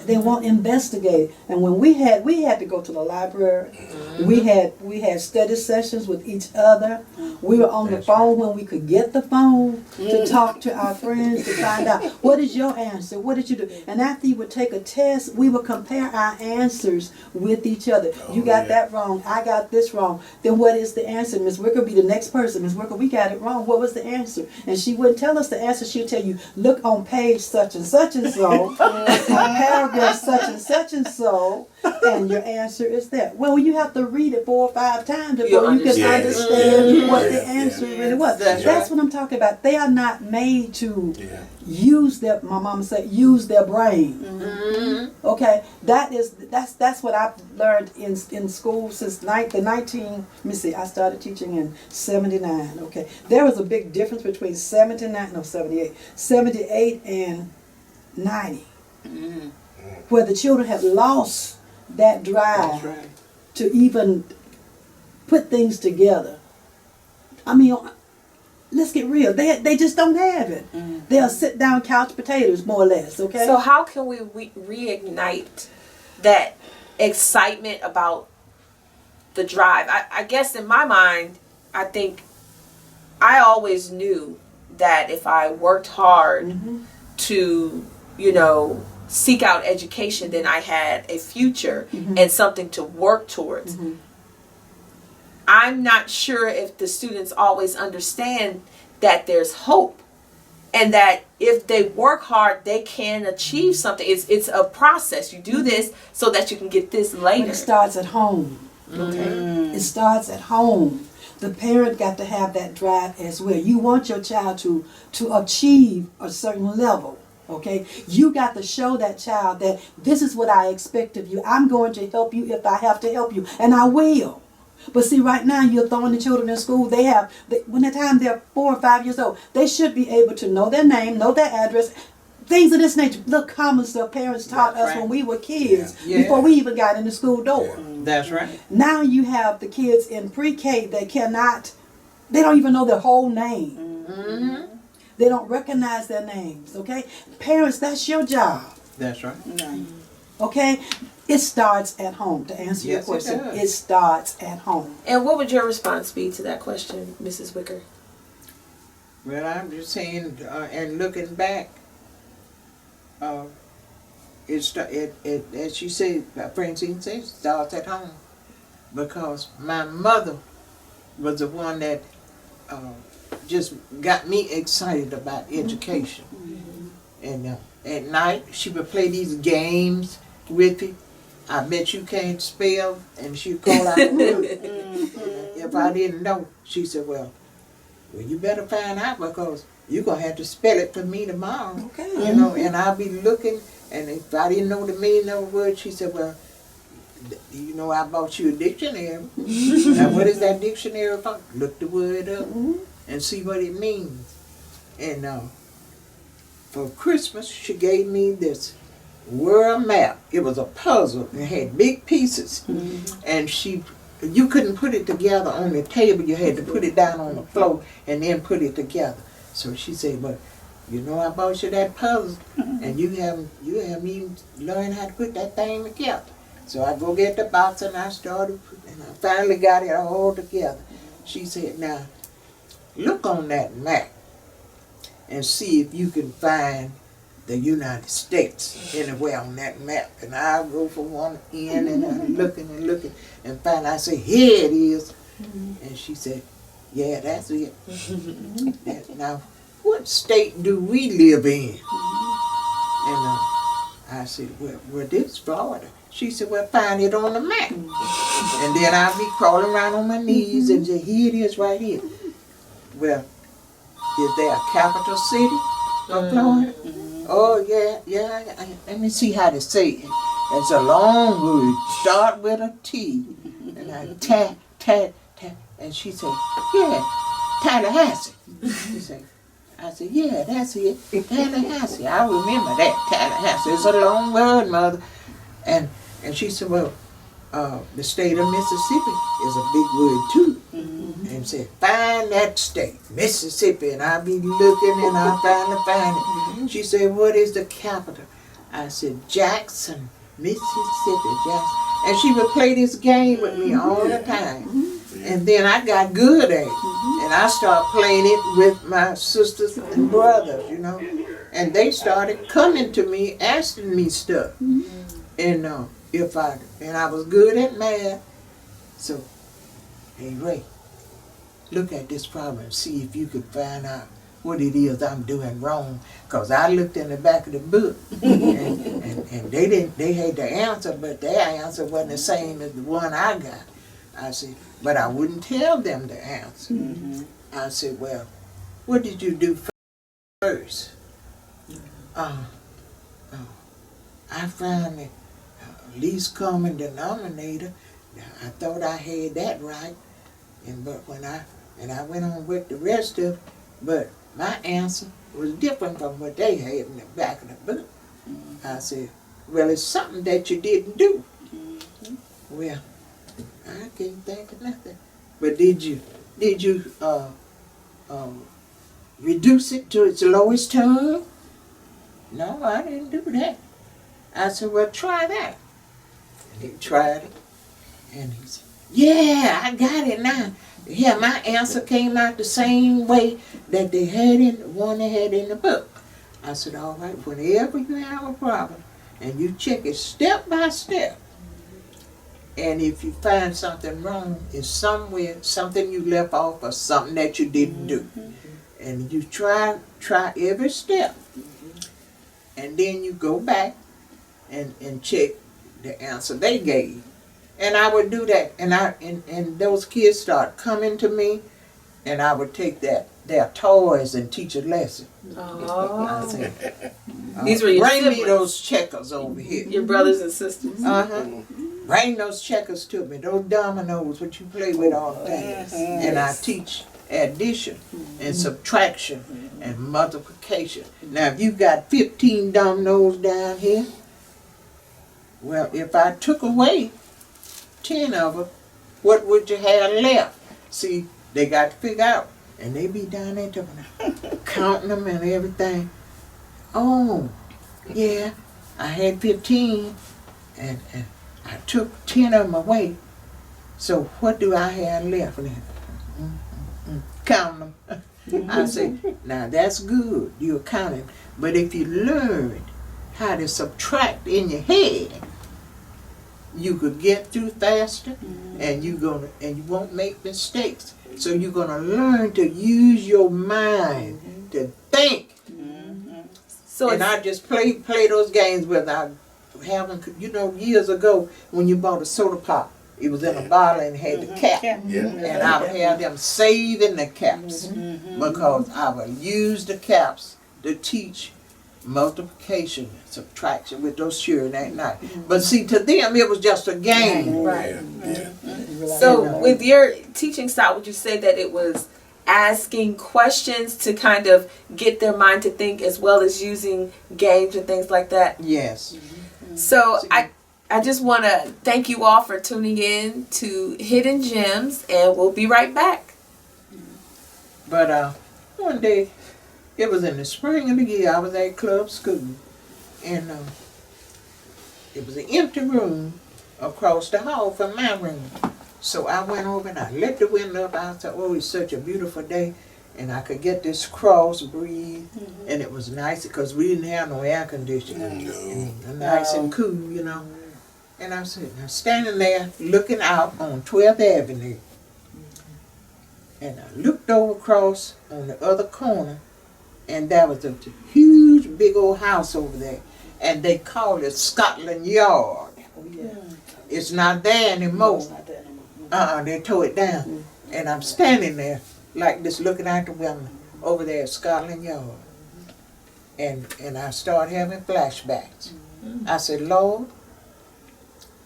They won't investigate. And when we had to go to the library. We had study sessions with each other. We were on the phone when we could get the phone to talk to our friends to find out what is your answer, what did you do. And after you would take a test, we would compare our answers with each other. You got that wrong, I got this wrong. Then what is the answer? Ms. Wicker be the next person. Ms. Wicker, we got it wrong. What was the answer? And she wouldn't tell us the answer. She'll tell you, look on page such and so, paragraph such and so, and your answer is that. Well, you have to read it 4 or 5 times before you can understand what the answer really was. That's what I'm talking about. They are not made to use their, my mama said, use their brain. Okay, that's what I've learned in school since I started teaching in 79. Okay, there was a big difference between 78 and 90. Where the children have lost that drive to even put things together. I mean, let's get real. They just don't have it. They'll sit down couch potatoes, more or less, okay? So how can we reignite that excitement about the drive? I guess in my mind, I think I always knew that if I worked hard to, seek out education, then I had a future and something to work towards. I'm not sure if the students always understand that there's hope and that if they work hard, they can achieve something. It's a process. You do this so that you can get this later. But it starts at home. Okay? It starts at home. The parent got to have that drive as well. You want your child to achieve a certain level. Okay, you got to show that child that this is what I expect of you. I'm going to help you if I have to help you, and I will. But see, right now you're throwing the children in school. When the time they're 4 or 5 years old, they should be able to know their name, know their address, things of this nature. Look, common stuff parents taught us when we were kids before we even got in the school door. That's right. Now you have the kids in pre-K that they don't even know their whole name. They don't recognize their names, okay? Parents, that's your job. That's right. Okay? It starts at home, to answer your question. It starts at home. And what would your response be to that question, Mrs. Wicker? Well, I'm just saying, and looking back, as you say, Francine said, it starts at home. Because my mother was the one that just got me excited about education. And at night, she would play these games with me. I bet you can't spell, and she'd call out the word. If I didn't know, she said, well, you better find out because you're going to have to spell it for me tomorrow. Okay. And I'll be looking, and if I didn't know the meaning of a word, she said, well, I bought you a dictionary. Now, what is that dictionary for? Look the word up and see what it means. And for Christmas, she gave me this world map. It was a puzzle. It had big pieces. And you couldn't put it together on the table. You had to put it down on the floor and then put it together. So she said, but I bought you that puzzle, and you haven't even learned how to put that thing together. So I go get the box and I started, and I finally got it all together. She said, now, look on that map and see if you can find the United States anywhere on that map. And I go from one end and I'm looking and finally I say, here it is. And she said, yeah, that's it. Now, what state do we live in? And I said, well, this is Florida. She said, well, find it on the map. And then I'll be crawling around on my knees and say, here it is right here. Well, is there a capital city of Florida? Oh, yeah. Let me see how to say it. It's a long word. Start with a T. And I tat. And she said, yeah, Tallahassee. She said, I said, yeah, that's it. Tallahassee. I remember that, Tallahassee. It's a long word, Mother. And she said, well, the state of Mississippi is a big word too. And said, find that state, Mississippi. And I'll be looking and I'll finally find it. She said, what is the capital? I said, Jackson, Mississippi, Jackson. And she would play this game with me all the time. And then I got good at it. And I started playing it with my sisters and brothers, you know. And they started coming to me, asking me stuff. And I was good at math. So, hey Ray, look at this problem and see if you could find out what it is I'm doing wrong. Because I looked in the back of the book and they had the answer, but their answer wasn't the same as the one I got. I said, but I wouldn't tell them the answer. I said, well, what did you do first? I found the least common denominator. I thought I had that right, but when I went on with the rest of it, but my answer was different from what they had in the back of the book. I said, well, it's something that you didn't do. Well, I can't think of nothing. But did you reduce it to its lowest term? No, I didn't do that. I said, well, try that. And he tried it. And he said, yeah, I got it now. Yeah, my answer came out the same way that they had in the one they had in the book. I said, all right, whenever you have a problem, and you check it step by step, and if you find something wrong, it's somewhere, something you left off or something that you didn't do. And you try every step. And then you go back and check the answer they gave. And I would do that. And those kids start coming to me, and I would take their toys and teach a lesson. I said, These were your bring me siblings. those checkers over here. Your brothers and sisters. Bring those checkers to me, those dominoes, what you play with all the time. And I teach addition and subtraction and multiplication. Now, if you've got 15 dominoes down here, well, if I took away 10 of them, what would you have left? See, they got to figure out, and they be down there counting them and everything. Oh, yeah, I had 15, and I took 10 of them away. So what do I have left now? Count them. I say, now that's good, you're counting. But if you learned how to subtract in your head, you could get through faster, and you won't make mistakes. So you're gonna learn to use your mind to think. So And I just play those games without having, years ago when you bought a soda pop, it was in a bottle and had the cap. And I would have them saving the caps because I would use the caps to teach multiplication, subtraction with those children that night. But see, to them it was just a game. Right. So with your teaching style, would you say that it was asking questions to kind of get their mind to think as well as using games and things like that? Yes. So I just want to thank you all for tuning in to Hidden Gems, and we'll be right back. But one day, it was in the spring of the year, I was at club school, and it was an empty room, across the hall from my room. So I went over and I lit the window up. I said, oh, it's such a beautiful day. And I could get this cross breeze. And it was nice because we didn't have no air conditioning. And nice and cool, you know. And I'm sitting there, standing there looking out on 12th Avenue. And I looked over across on the other corner, and there was a huge, big old house over there. And they called it Scotland Yard. Oh, yeah. It's not there anymore. It's not that anymore. They tore it down. And I'm standing there like this looking out the window over there at Scotland Yard. And I started having flashbacks. I said, Lord,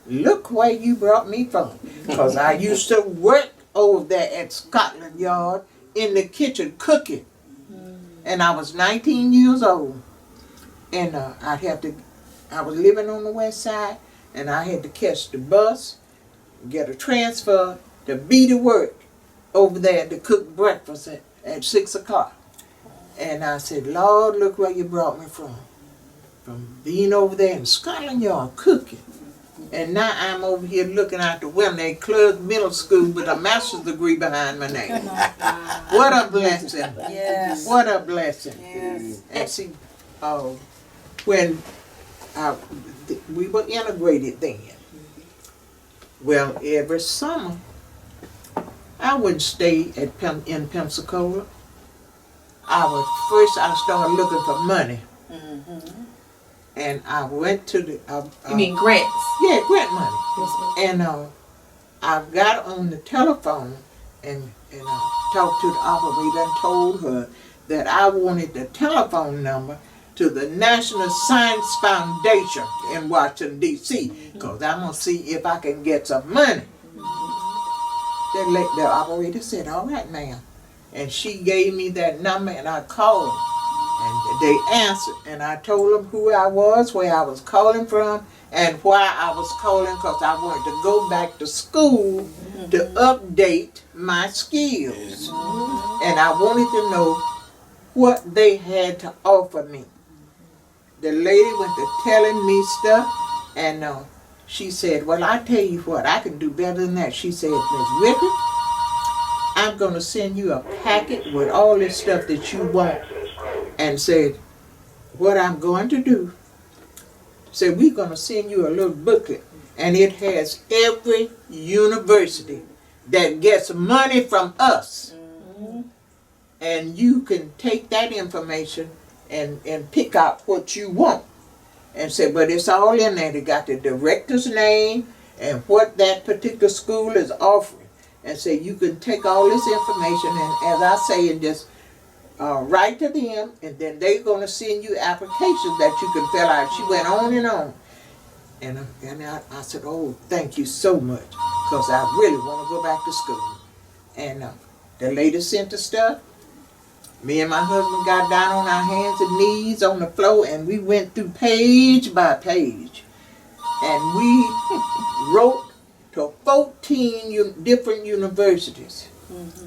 look where you brought me from. Because I used to work over there at Scotland Yard in the kitchen cooking. And I was 19 years old. And I was living on the west side, and I had to catch the bus, get a transfer to be to work over there to cook breakfast at 6 o'clock. And I said, Lord, look where you brought me from. From being over there in Scotland Yard cooking. And now I'm over here looking out the window at Club Middle School with a master's degree behind my name. What a blessing. Yes. What a blessing. Yes. And see, when we were integrated then, well, every summer, I wouldn't stay in Pensacola. I started looking for money. And I went to the... You mean grants? Yeah, grant money. Yes, ma'am. And I got on the telephone and I talked to the operator and told her that I wanted the telephone number to the National Science Foundation in Washington, D.C. because I'm going to see if I can get some money. The operator said, all right, ma'am. And she gave me that number and I called them. And they answered, and I told them who I was, where I was calling from, and why I was calling, because I wanted to go back to school to update my skills. And I wanted to know what they had to offer me. The lady went to telling me stuff, and she said, well, I tell you what, I can do better than that. She said, Ms. Rickard, I'm going to send you a packet with all this stuff that you want. And said, what I'm going to do, said we're going to send you a little booklet, and it has every university that gets money from us. And you can take that information and pick out what you want. And said, but it's all in there. They got the director's name and what that particular school is offering. And say you can take all this information and, as I say, and just write to them, and then they're going to send you applications that you can fill out. She went on and on. And I said, oh, thank you so much, because I really want to go back to school. And the lady sent the stuff. Me and my husband got down on our hands and knees on the floor, and we went through page by page. And we wrote to 14 different universities.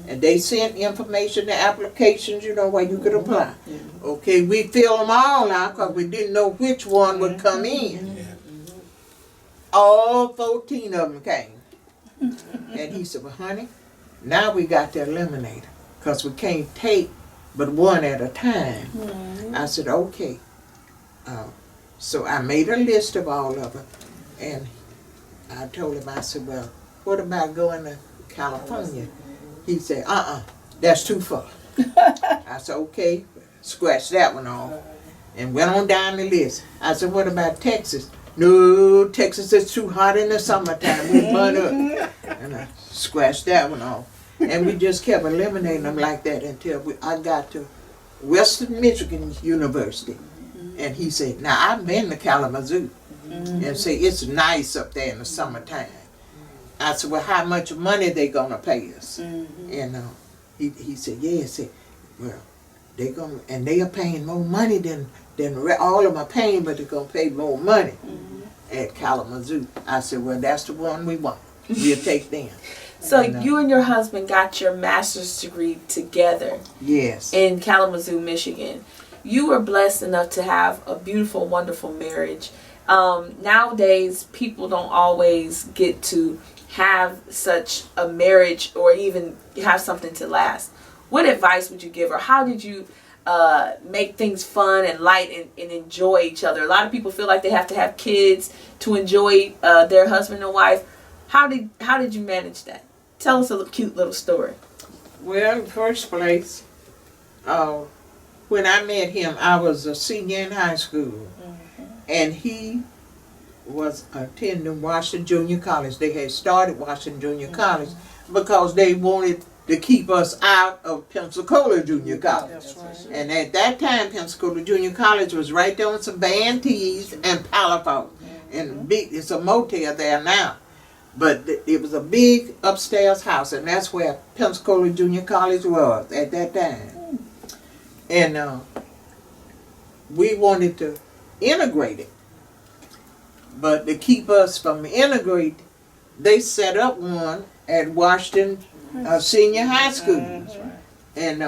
And they sent information, the applications, you know, where you could apply. Okay, we filled them all out because we didn't know which one would come in. All 14 of them came. And he said, well, honey, now we got to eliminate them because we can't take but one at a time. I said, okay. So I made a list of all of them. And I told him, I said, well, what about going to California? He said, that's too far. I said, okay, scratch that one off. And went on down the list. I said, what about Texas? No, Texas is too hot in the summertime. We burn up. And I scratched that one off. And we just kept eliminating them like that until I got to Western Michigan University. And he said, now I've been to Kalamazoo. And say, it's nice up there in the summertime. I said, well, how much money they gonna pay us? And he said, yeah. He said, well, they are paying more money than all of them are paying, but they're gonna pay more money at Kalamazoo. I said, well, that's the one we want. We'll take them. So you and your husband got your master's degree together. Yes. In Kalamazoo, Michigan. You were blessed enough to have a beautiful, wonderful marriage. Nowadays, people don't always get to have such a marriage or even have something to last. What advice would you give, or how did you make things fun and light and enjoy each other? A lot of people feel like they have to have kids to enjoy their husband and wife. How did you manage that? Tell us a cute little story. Well, in first place, when I met him, I was a senior in high school, and he was attending Washington Junior College. They had started Washington Junior College because they wanted to keep us out of Pensacola Junior College. That's right. And at that time, Pensacola Junior College was right there on some Bantees and Palafox. And it's a motel there now. But it was a big upstairs house, and that's where Pensacola Junior College was at that time. And we wanted to integrate it. But to keep us from integrate, they set up one at Washington Senior High School. And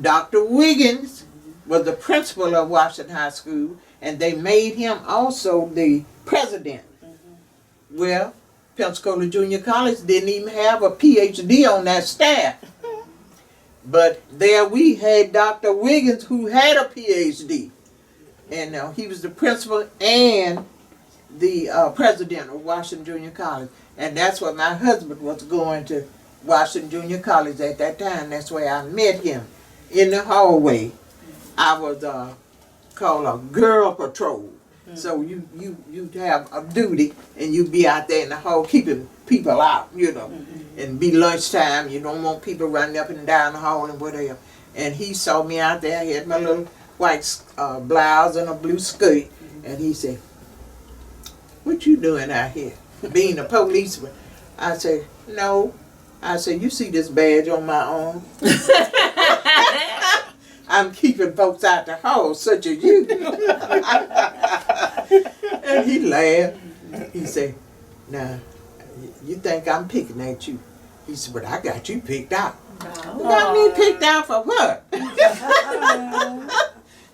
Dr. Wiggins was the principal of Washington High School, and they made him also the president. Well, Pensacola Junior College didn't even have a PhD on that staff. But there we had Dr. Wiggins, who had a PhD. And he was the principal and the president of Washington Junior College. And that's where my husband was going to, Washington Junior College at that time. That's where I met him. In the hallway, I was called a girl patrol. So you have a duty, and you be out there in the hall keeping people out, you know. And be lunchtime, you don't want people running up and down the hall and whatever. And he saw me out there, I had my little white blouse and a blue skirt, and he said, "What you doing out here, being a policeman?" I said, "No." I said, "You see this badge on my arm? I'm keeping folks out the hall, such as you." And he laughed. He said, "Now, you think I'm picking at you?" He said, "But I got you picked out." "You got me picked out for what?"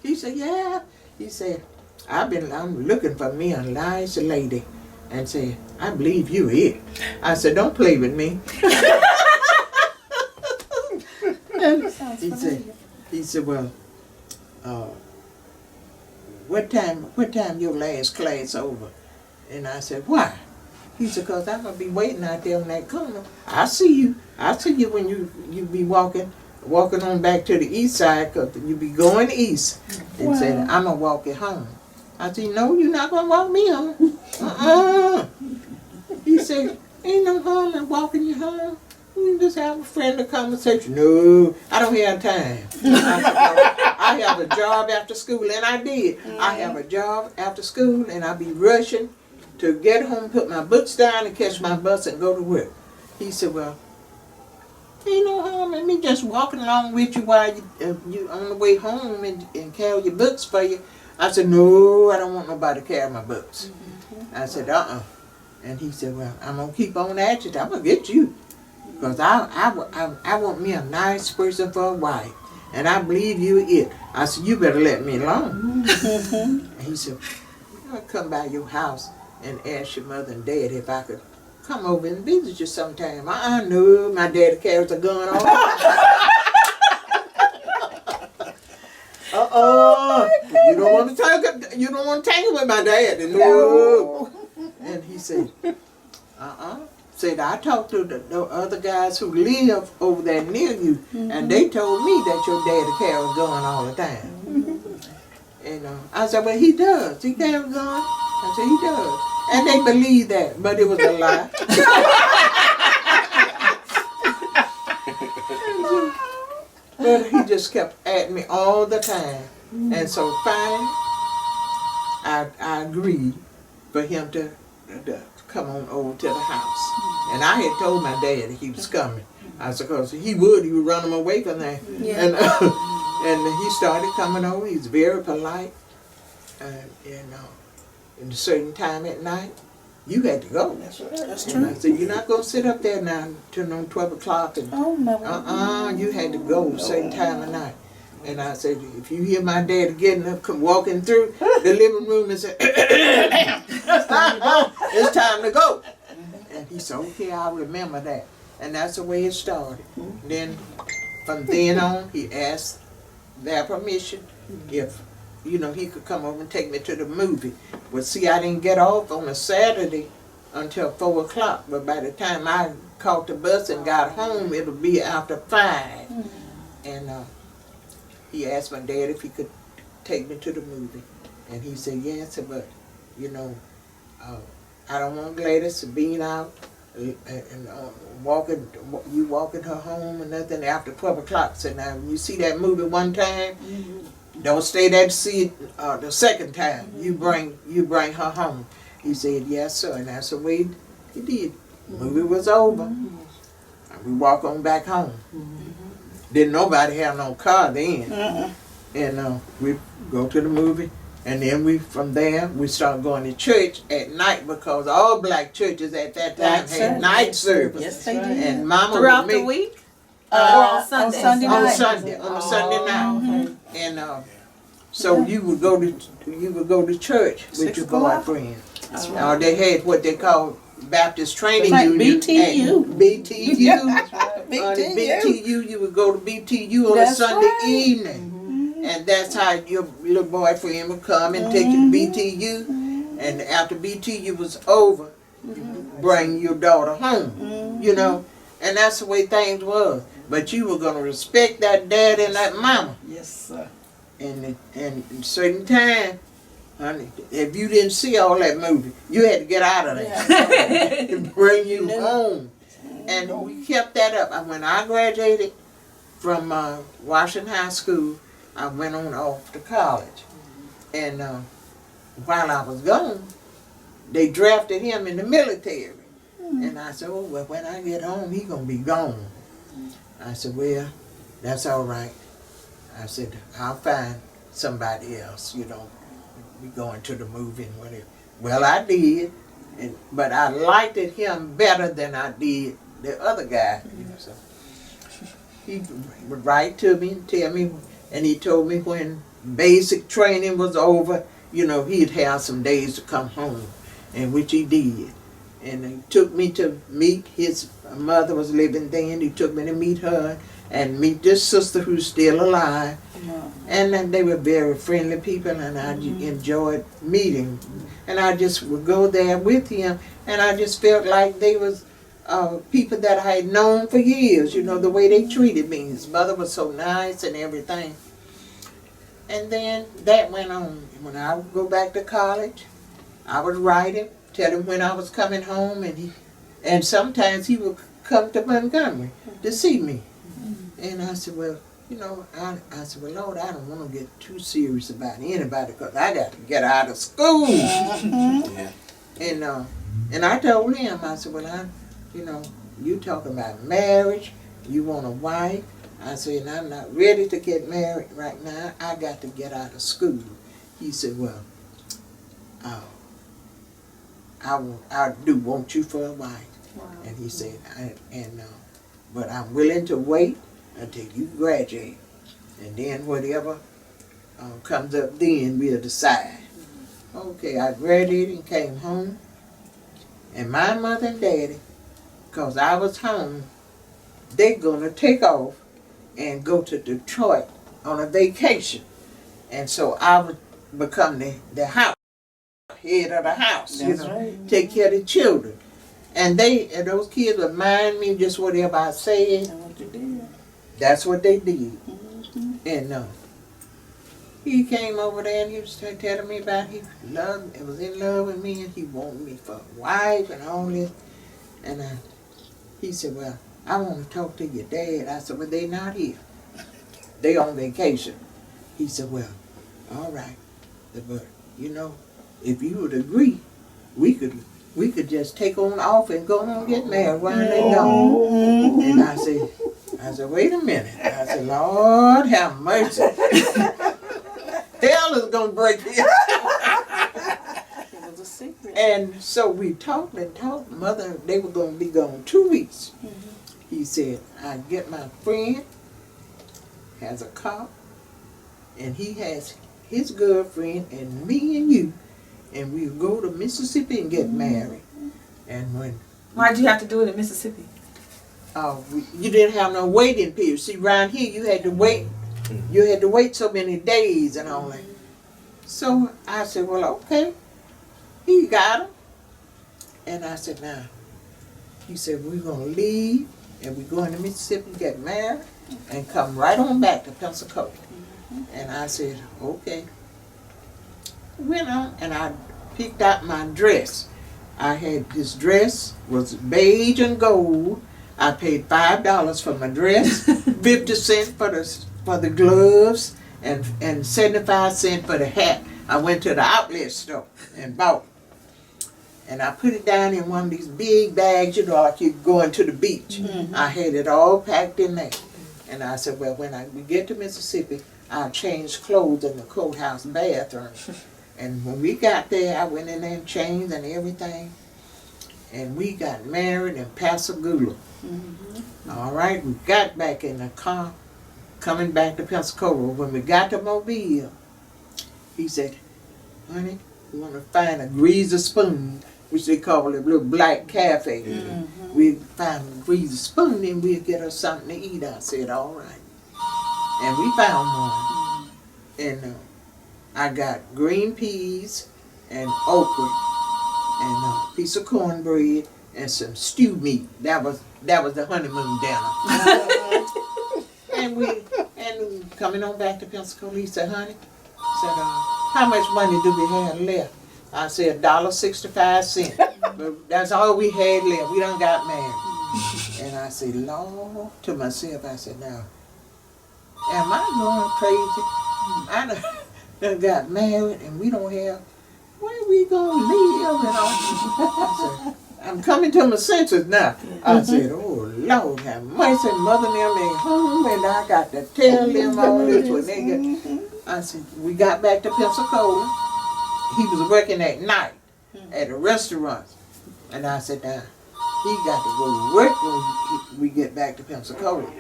He said, "Yeah." He said, I'm looking for me a nice lady." And said, "I believe you it." I said, "Don't play with me." And he said, "Well, what time your last class over?" And I said, "Why?" He said, "'Cause I'm gonna be waiting out there on that corner. I see you when you be walking on back to the east side, 'cause you be going east." And said, "I'm gonna walk it home." I said, "No, you're not gonna walk me home." He said, "Ain't no harm in walking you home. We can just have a friendly conversation." "No, I don't have time." I have a job after school, and I did. I have a job after school, and I be rushing to get home, put my books down, and catch my bus and go to work. He said, "Well, ain't no harm in me just walking along with you while you on the way home and carry your books for you." I said, "No, I don't want nobody to carry my books." I said, And he said, "Well, I'm going to keep on at you. I'm going to get you. Because I want me a nice person for a wife. And I believe you it." I said, "You better let me alone." And he said, "I'll come by your house and ask your mother and dad if I could come over and visit you sometime." No, my daddy carries a gun all the You don't want to tangle with my dad. No. And he said, Said, "I talked to the other guys who live over there near you, and they told me that your daddy carries a gun all the time." And I said, "Well, he does. He carries a gun." I said, "He does." And they believed that, but it was a lie. But he just kept at me all the time. And so finally, I agreed for him to come on over to the house. And I had told my dad that he was coming. I said, because he would run him away from there. Yeah. And he started coming over. He's very polite. And at a certain time at night, you had to go. That's And I true. said, "You're not going to sit up there now until 12 o'clock. And, Oh, no. you had to go a certain time of night." And I said, if you hear my daddy getting up, walking through the living room and say, it's time to go. And he said, okay, I'll remember that. And that's the way it started. Then, from then on, he asked their permission if, you know, he could come over and take me to the movie. Well, see, I didn't get off on a Saturday until 4 o'clock. But by the time I caught the bus and got home, it'll be after 5. And he asked my dad if he could take me to the movie. And he said, yes, but, you know, I don't want Gladys to be out and walking her home or nothing after 12 o'clock. So now, when you see that movie one time, don't stay there to see it the second time. You bring her home. He said, yes, sir. And that's the way he did. The movie was over. And we walk on back home. Didn't nobody have no car then. And we go to the movie. And then from there, we start going to church at night because all black churches at that time had night service. Yes, they did. And Mama Throughout would make, the week? Or On on Sunday? Sunday on night. Sunday, on a Sunday night. And so you would go to church with 6 your o'clock. boyfriend. They had what they called Baptist Training Like Union. BTU. and BTU. BTU. BTU. You would go to BTU on a That's Sunday right. evening. And that's how your little boyfriend would come and take you to BTU. And after BTU was over, you bring your daughter home. You know, and that's the way things was. But you were gonna respect that dad and that mama. Yes, sir. And certain time, honey, if you didn't see all that movie, you had to get out of there and bring you home. And we kept that up. And when I graduated from Washington High School, I went on off to college. And while I was gone, they drafted him in the military. And I said, oh, well, when I get home, he gonna be gone. I said, well, that's all right. I said, I'll find somebody else, you know, we going to the movie and whatever. Well, I did, but I liked him better than I did the other guy. You know, so he would write to me and tell me, and he told me when basic training was over, you know, he'd have some days to come home, and which he did. And he took me to meet his mother was living then. He took me to meet her and meet this sister who's still alive. And then they were very friendly people, and I enjoyed meeting. And I just would go there with him, and I just felt like they was people that I had known for years, you know, the way they treated me. His mother was so nice and everything. And then that went on. When I would go back to college, I would write him, tell him when I was coming home, and sometimes he would come to Montgomery to see me. And I said, well, you know, I said, well, Lord, I don't want to get too serious about anybody because I got to get out of school. Yeah. And I told him, I said, well, you know, you talking about marriage, you want a wife. I said, I'm not ready to get married right now. I got to get out of school. He said, well, I do want you for a wife. Wow. And he said, but I'm willing to wait until you graduate. And then whatever comes up then, we'll decide. Okay, I graduated and came home. And my mother and daddy, because I was home, they're going to take off and go to Detroit on a vacation. And so I would become the house, head of the house, you know, right. Take care of the children. And those kids would mind me just whatever I said. That's what they did. And he came over there and he was telling me about he was in love with me and he wanted me for a wife and all this. And he said, well, I want to talk to your dad. I said, well, they not here. They on vacation. He said, well, all right. But, you know, if you would agree, we could just take on off and go on and get married while they gone. And I said, wait a minute. I said, Lord have mercy. Hell is going to break here. It was a secret. And so we talked and talked. Mother, they were going to be gone 2 weeks. He said, I get my friend, has a car, and he has his girlfriend and me and you, and we'll go to Mississippi and get married. And when Why'd you have to do it in Mississippi? you didn't have no waiting period. See, around here you had to wait. You had to wait so many days and all that. So I said, well, okay. He got him. And I said, now, he said, we're going to leave and we're going to Mississippi to get married and come right on back to Pensacola. And I said, okay. Went on and I picked out my dress. I had this dress, was beige and gold. I paid $5 for my dress, 50 cents for the gloves, and 75 cents for the hat. I went to the outlet store and bought it. And I put it down in one of these big bags, you know, like you going to the beach. I had it all packed in there. And I said, well, when we get to Mississippi, I'll change clothes in the courthouse bathroom. And when we got there, I went in there and changed and everything. And we got married in Pascagoula. All right, we got back in the car, coming back to Pensacola. When we got to Mobile, he said, honey, we want to find a greasy spoon, which they call a little black cafe. We found a greasy spoon and we'll get us something to eat. I said, all right. And we found one. And I got green peas and okra and a piece of cornbread and some stew meat. That was the honeymoon dinner. and we coming on back to Pensacola. He said, honey, how much money do we have left? I said $1.65. But that's all we had left. We done got married. And I said, Lord, to myself, I said, now, am I going crazy? I done got married and we don't have, where we gonna live? And all. I said, I'm coming to my senses now. I said, oh Lord, have mercy, mother and them ain't home, and I got to tell them all this when they get. I said, we got back to Pensacola. He was working at night at a restaurant, and I said, now, he got to go to work when we get back to Pensacola.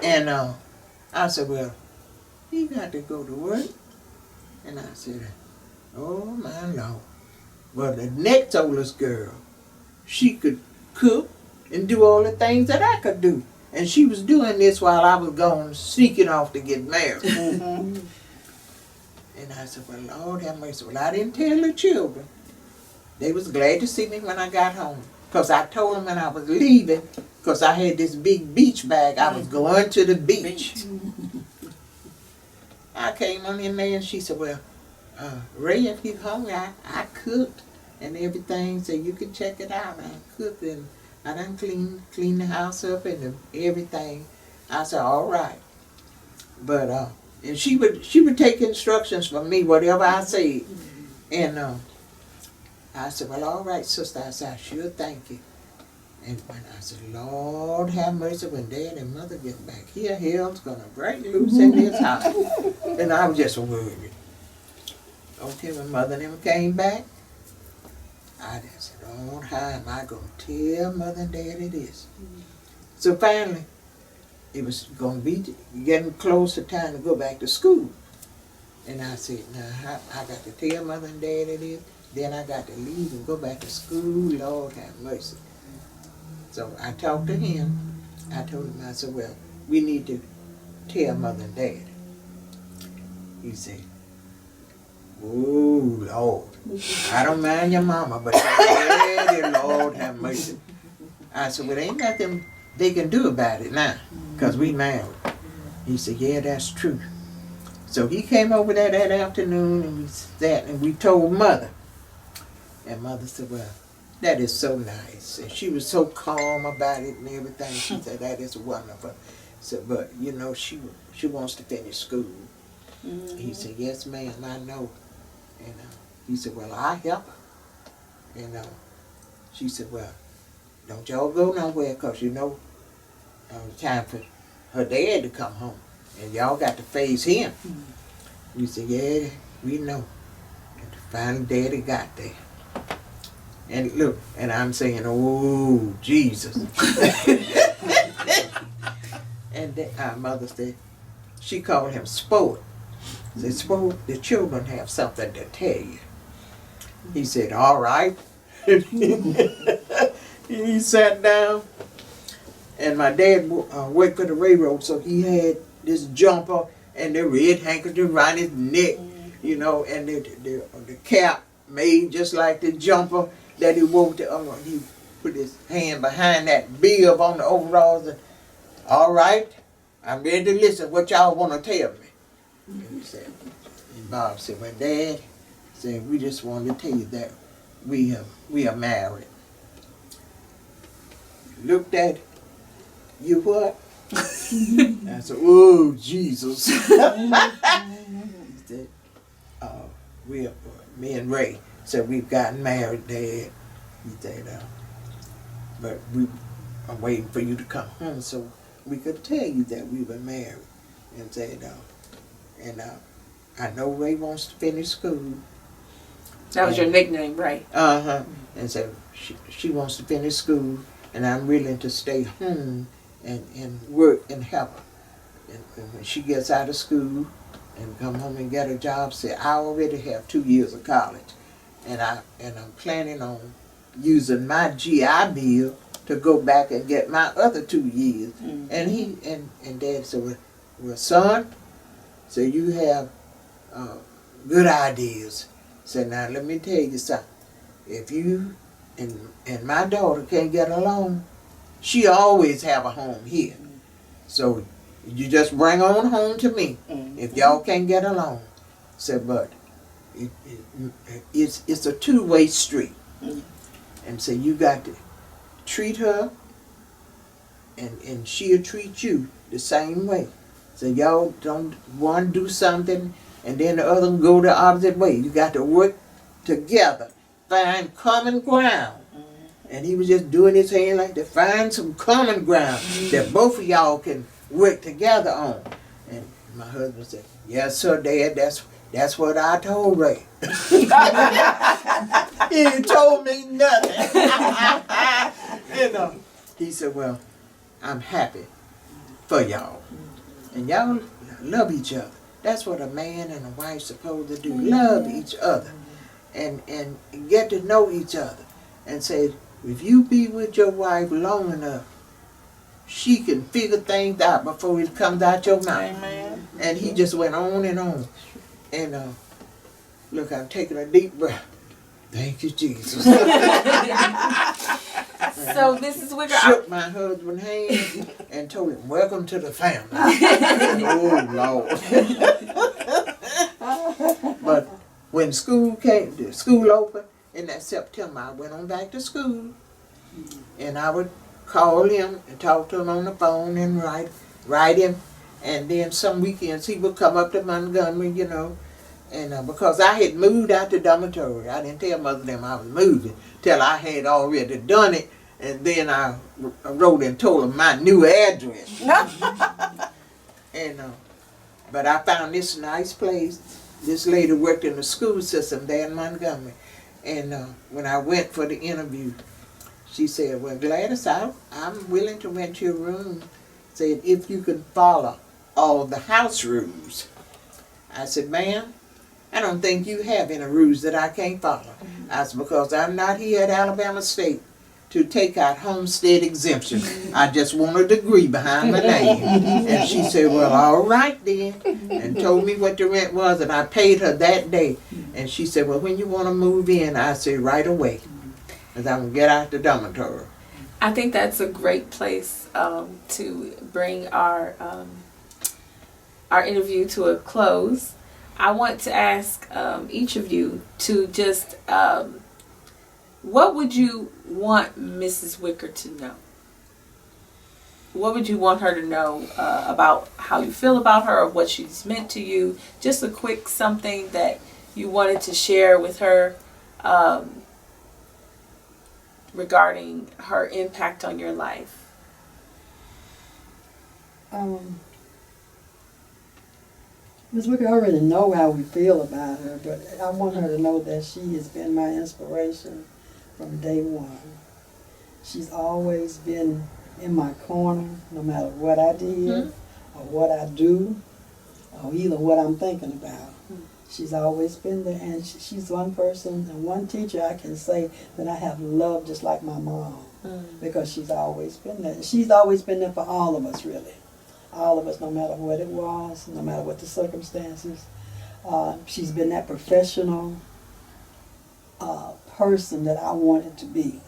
And I said, well, he got to go to work. And I said, oh my Lord. Well, the next oldest girl, she could cook and do all the things that I could do. And she was doing this while I was going sneaking off to get married. And I said, well, Lord have mercy. Well, I didn't tell the children. They was glad to see me when I got home. Because I told them when I was leaving, because I had this big beach bag, I was going to the beach. I came on in there and she said, well, Ray, if you're hungry, I cooked and everything, so you can check it out. I cooked and I done clean the house up and everything. I said, all right. But and she would take instructions from me, whatever I said. And I said, well, all right, sister. I said, I sure thank you. And when I said, Lord have mercy, when Dad and Mother get back here, hell's gonna break loose in this house. And I was just worried. Okay, when Mother and them came back, I just said, Lord, how am I gonna tell Mother and Daddy this? So finally, it was gonna be getting close to time to go back to school. And I said, now I got to tell Mother and Daddy this, then I got to leave and go back to school. Lord have mercy. So I talked to him. I told him, I said, well, we need to tell Mother and Daddy. He said, oh, Lord, I don't mind your mama, but your daddy, Lord have mercy. I said, well, ain't nothing they can do about it now, because we married. He said, yeah, that's true. So he came over there that afternoon, and we sat and we told Mother. And Mother said, well, that is so nice. And she was so calm about it and everything. She said, that is wonderful. So, but, you know, she wants to finish school. He said, yes, ma'am, I know. And he said, well, I'll help her. And she said, well, don't y'all go nowhere, because you know it's time for her dad to come home. And y'all got to face him. We said, yeah, we know. And finally Daddy got there. And look, and I'm saying, oh, Jesus. And our Mother said, she called him Sport. Said, Sport, the children have something to tell you. He said, all right. He sat down, and my dad worked for the railroad, so he had this jumper and the red handkerchief around his neck, you know, and the cap made just like the jumper that he wore. He put his hand behind that bib on the overalls. And, all right, I'm ready to listen. What y'all want to tell me? And he said, and Bob said, well, Dad, said, we just wanted to tell you that we are married. Looked at you what? I said, oh, Jesus. He said, me and Ray said, we've gotten married, Dad. He said, but I'm waiting for you to come home so we could tell you that we were married. And said, I know Ray wants to finish school. That was your nickname, right? Uh-huh. And said, she wants to finish school, and I'm willing to stay home and work and help her. And when she gets out of school and come home and get a job, say, I already have 2 years of college, and I'm planning on using my GI Bill to go back and get my other 2 years. Mm-hmm. And Dad said, well, son, so you have good ideas. Said, now let me tell you something. If you and my daughter can't get along, she always have a home here. So you just bring her on home to me if y'all can't get along. Said, but it's a two-way street. And so you got to treat her and she'll treat you the same way. So y'all don't one do something and then the other go the opposite way. You got to work together, find common ground. And he was just doing his hand like to find some common ground that both of y'all can work together on. And my husband said, yes, sir, Dad, that's what I told Ray. He ain't told me nothing. He said, well, I'm happy for y'all. And y'all love each other. That's what a man and a wife's supposed to do. Love each other and get to know each other. And say, if you be with your wife long enough, she can figure things out before it comes out your mouth. Amen. And he just went on and on. And look, I'm taking a deep breath. Thank you, Jesus. So Mrs. Wicker, shook my husband's hand and told him, welcome to the family. Oh, Lord. But when school opened in that September, I went on back to school. And I would call him and talk to him on the phone and write him. And then some weekends he would come up to Montgomery, you know. And because I had moved out to dormitory, I didn't tell Mother them I was moving till I had already done it. And then I wrote and told them my new address. And but I found this nice place. This lady worked in the school system there in Montgomery. And when I went for the interview, she said, well, Gladys, I'm willing to rent your room. Said, if you can follow all the house rules. I said, ma'am, I don't think you have any rules that I can't follow. I said, because I'm not here at Alabama State to take out homestead exemption. I just want a degree behind my name. And she said, well, all right then. And told me what the rent was, and I paid her that day. And she said, well, when you want to move in? I said, right away, because I'm going to get out the dormitory. I think that's a great place to bring our interview to a close. I want to ask each of you to just, what would you want Mrs. Wicker to know? What would you want her to know about how you feel about her or what she's meant to you? Just a quick something that you wanted to share with her regarding her impact on your life. Ms. Wicker, I already know how we feel about her, but I want her to know that she has been my inspiration from day one. She's always been in my corner, no matter what I did or what I do. or either what I'm thinking about. She's always been there, and she's one person and one teacher I can say that I have loved just like my mom, because she's always been there. She's always been there for all of us, really. All of us, no matter what it was, no matter what the circumstances. She's been that professional person that I wanted to be.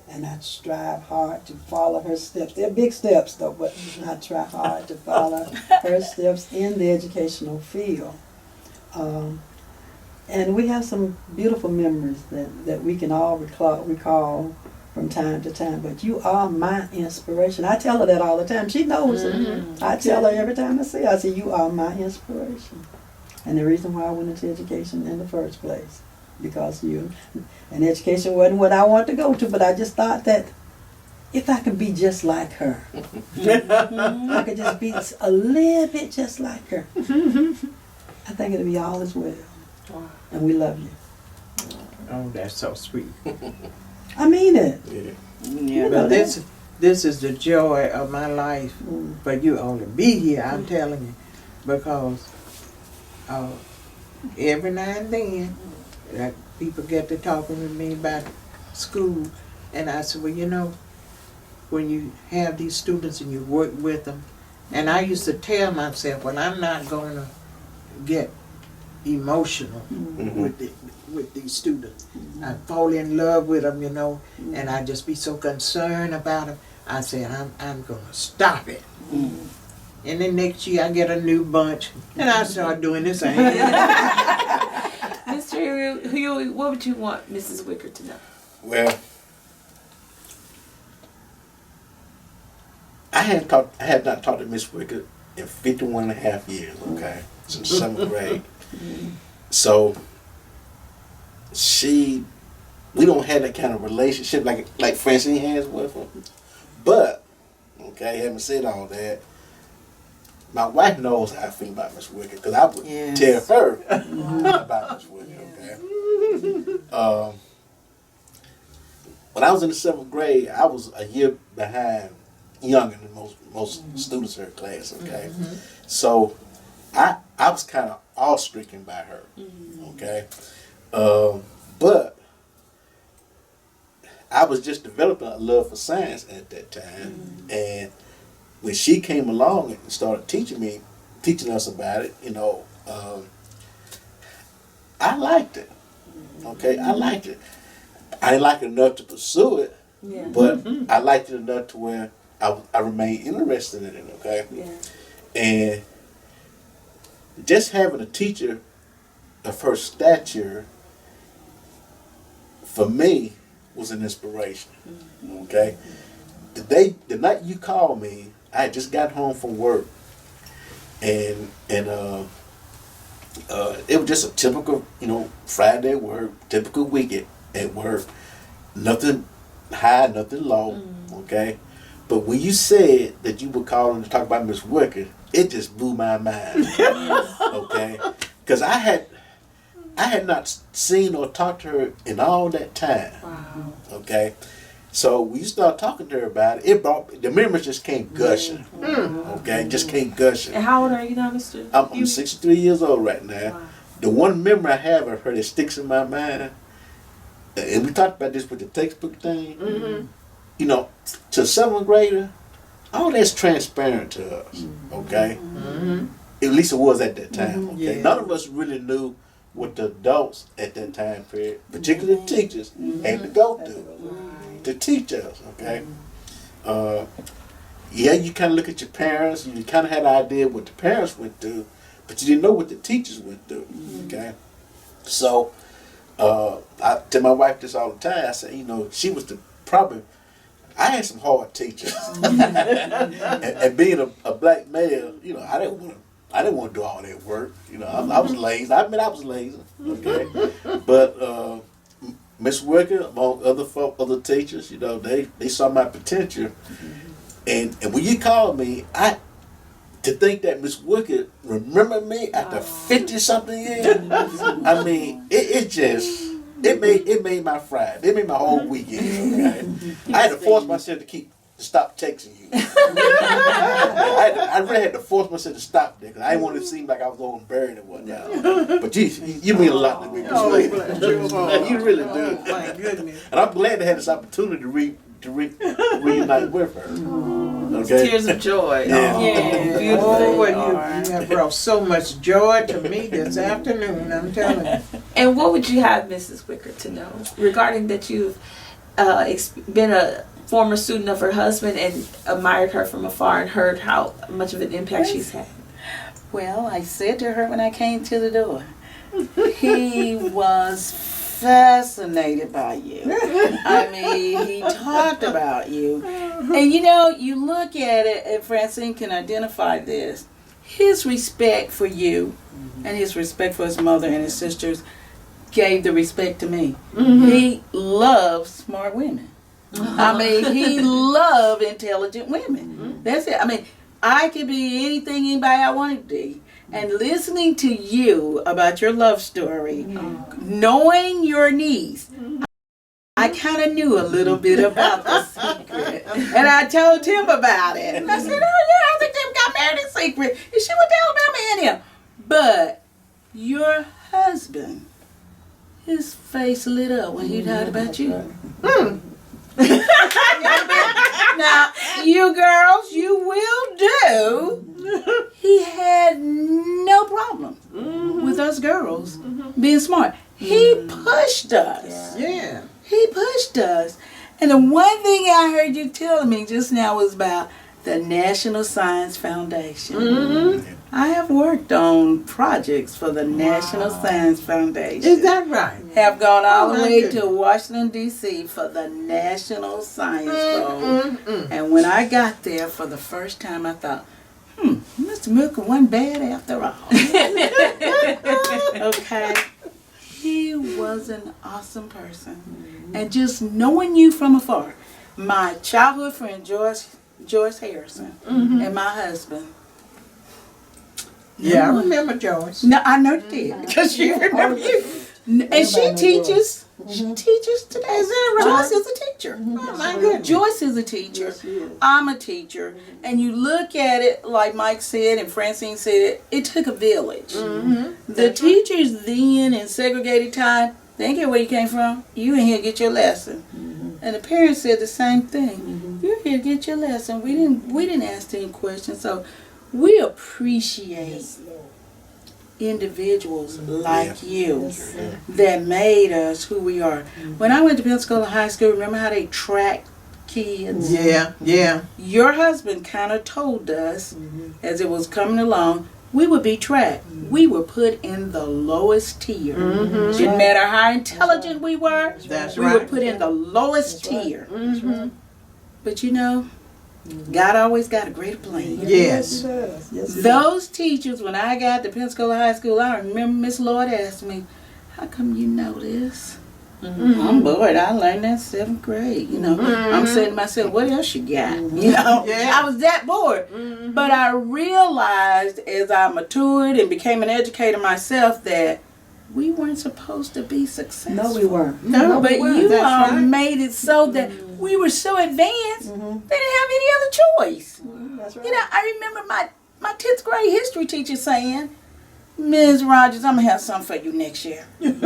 And I strive hard to follow her steps. They're big steps, though, but I try hard to follow her steps in the educational field. And we have some beautiful memories that we can all recall from time to time. But you are my inspiration. I tell her that all the time. She knows it. I tell her every time I see her, I say, you are my inspiration. And the reason why I went into education in the first place. Because and education wasn't what I wanted to go to, but I just thought that if I could be just like her, I could just be a little bit just like her, I think it'll be all as well. Wow. And we love you. Oh, that's so sweet. I mean it. Yeah. Yeah. But this is the joy of my life. Mm. For you all to be here, I'm telling you, because every now and then, that people get to talking with me about school, and I said, well, you know, when you have these students and you work with them, and I used to tell myself, well, I'm not going to get emotional with these students. I fall in love with them, you know, and I just be so concerned about them. I said, I'm going to stop it. And then next year I get a new bunch, and I start doing the same. Mr. Huey, what would you want Mrs. Wicker to know? Well, I had not talked to Miss Wicker in 51 and a half years, okay, since 7th grade. So we don't have that kind of relationship like Francine has with her. But, okay, having said all that, my wife knows how I feel about Miss Wicker, because I would tell her about Miss Wicker, okay? When I was in the 7th grade, I was a year younger than most students in her class, okay? So I was kind of awe-stricken by her, okay? But I was just developing a love for science at that time, and when she came along and started teaching us about it, you know, I liked it. Okay, I liked it. I didn't like it enough to pursue it, but I liked it enough to where I remained interested in it. Okay, and just having a teacher of her stature for me was an inspiration. Okay, the night you called me, I had just got home from work, and it was just a typical, you know, Friday at work, typical weekend at work. Nothing high, nothing low, okay? But when you said that you were calling to talk about Miss Wicker, it just blew my mind, okay? Because I had not seen or talked to her in all that time, okay? So when you start talking to her about it, the memories just came gushing, okay? Just came gushing. And how old are you now, Mr. I'm 63 years old right now. Wow. The one memory I have of her that sticks in my mind, and we talked about this with the textbook thing, you know, to a 7th grader, all that's transparent to us, okay? At least it was at that time, okay? Yeah. None of us really knew what the adults at that time period, particularly the teachers, had to go through to teach us, okay? Yeah, you kind of look at your parents, and you kind of had an idea what the parents went through, but you didn't know what the teachers went through, okay? So, I tell my wife this all the time. I say, you know, she was I had some hard teachers, and being a black male, you know, I didn't want to do all that work. You know, I was lazy. I admit I was lazy. Okay, but Miss Wicker, among other teachers, you know, they saw my potential, and when you called me, to think that Miss Wicker remembered me after 50-something years, I mean, it made my Friday. It made my whole weekend. Okay? I had to force myself to keep to stop texting you. I really had to force myself to stop there because I didn't want it to seem like I was all buried and whatnot. But geez, you mean a lot to me, Miss Oh, Lady. bless your heart. You really do. Oh, my goodness. And I'm glad to have this opportunity to reunite with her. Okay. Tears of joy. Yeah. Yeah, beautiful. Oh, they well, are. you have brought so much joy to me this afternoon, I'm telling you. And what would you have Mrs. Wicker to know regarding that you've been a former student of her husband and admired her from afar and heard how much of an impact she's had? Well, I said to her when I came to the door, he was fascinated by you. I mean, he talked about you. And you know, you look at it, and Francine can identify this. His respect for you and his respect for his mother and his sisters gave the respect to me. He loves smart women. I mean, he loved intelligent women. That's it. I mean, I could be anything, anybody I wanted to be. And listening to you about your love story, knowing your niece, I kind of knew a little bit about the secret. And I told him about it. And I said, oh yeah, I think they got married in secret. And she went to Alabama and him. But your husband, his face lit up when he heard about you. Now, you girls, you will do. He had no problem with us girls being smart. He pushed us. Yeah. He pushed us. And the one thing I heard you telling me just now was about the National Science Foundation. I have worked on projects for the National Science Foundation. Is that right? Have gone all the my way goodness. to Washington, D.C. for the National Science Bowl. And when I got there for the first time, I thought, Mr. Milker wasn't bad after all. Okay. He was an awesome person. And just knowing you from afar, my childhood friend, Joyce Harrison, and my husband. Yeah, I remember Joyce. No, I know you did because she remember you. And she teaches. She teaches today. Is that right? Joyce is a teacher. Oh, my goodness. Joyce is a teacher. I'm a teacher. And you look at it like Mike said and Francine said, it took a village. The teachers then in segregated time, they didn't care where you came from. You in here to get your lesson. And the parents said the same thing. You're here to get your lesson. We didn't ask any questions. So we appreciate individuals like you that made us who we are. When I went to Pensacola High School, remember how they tracked kids? Yeah, yeah. Your husband kind of told us as it was coming along, we would be tracked. We were put in the lowest tier. Didn't matter how intelligent we were, That's we right. were put in the lowest tier. But you know, God always got a greater plan. Yes. Those teachers, when I got to Pensacola High School, I remember Miss Lloyd asked me, how come you know this? I'm bored. I learned that 7th grade. You know, I'm saying to myself, what else you got? You know, Yeah. I was that bored. But I realized as I matured and became an educator myself that we weren't supposed to be successful. No, we weren't. No, But well, you that's all right. made it so that we were so advanced, they didn't have any other choice. That's right. You know, I remember my 10th grade history teacher saying, Ms. Rogers, I'm going to have something for you next year. You ain't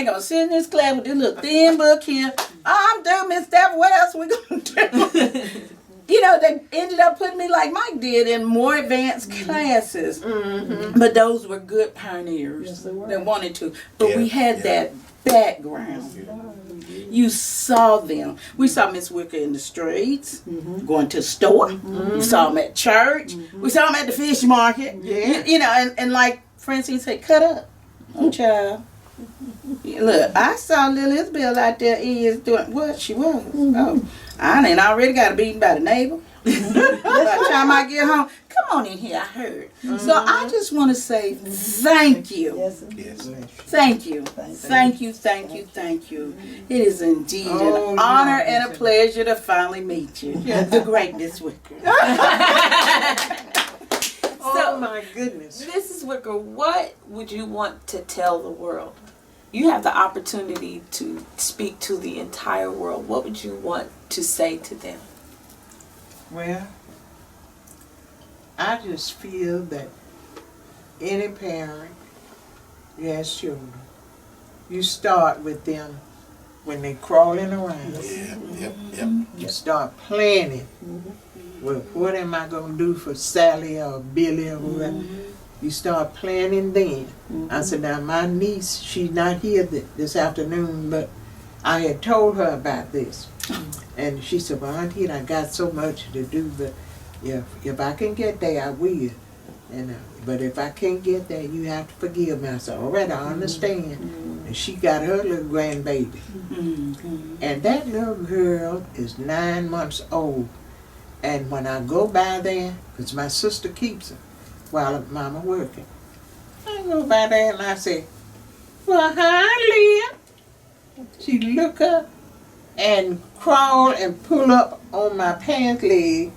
going to sit in this class with this little thin book here. I'm done, Miss Stafford. What else we going to do? You know, they ended up putting me like Mike did in more advanced classes. But those were good pioneers Yes, they were. that wanted to. But we Yeah, had yeah. that background. You saw them. We saw Miss Wicker in the streets, going to the store. We saw them at church. We saw them at the fish market. Yeah. You know, and like Francine said, cut up. Oh, child. Look, I saw little Isabel out there is doing what she was. Oh, I ain't already got a beating by the neighbor. By the time I get home, come on in here, I heard. So I just want to say thank you. Yes. Yes. Thank you. Thank you. Thank you. It is indeed Oh, an honor yeah. and a pleasure to finally meet you. The great Miss Wicker. Oh, my goodness. Mrs. Wicker, what would you want to tell the world? You have the opportunity to speak to the entire world. What would you want to say to them? Well, I just feel that any parent who has children, you start with them when they're crawling around. Yeah, yep. You start planning. Well, what am I going to do for Sally or Billy or whoever? You start planning then. I said, now my niece, she's not here this afternoon, but I had told her about this. And she said, well, Auntie, I got so much to do, but if I can get there, I will. And but if I can't get there, you have to forgive me. I said, all right, I understand. And she got her little grandbaby. And that little girl is 9 months old. And when I go by there, because my sister keeps her while Mama working, I go by there and I say, well, hi, Leah. She look up and crawl and pull up on my pants leg,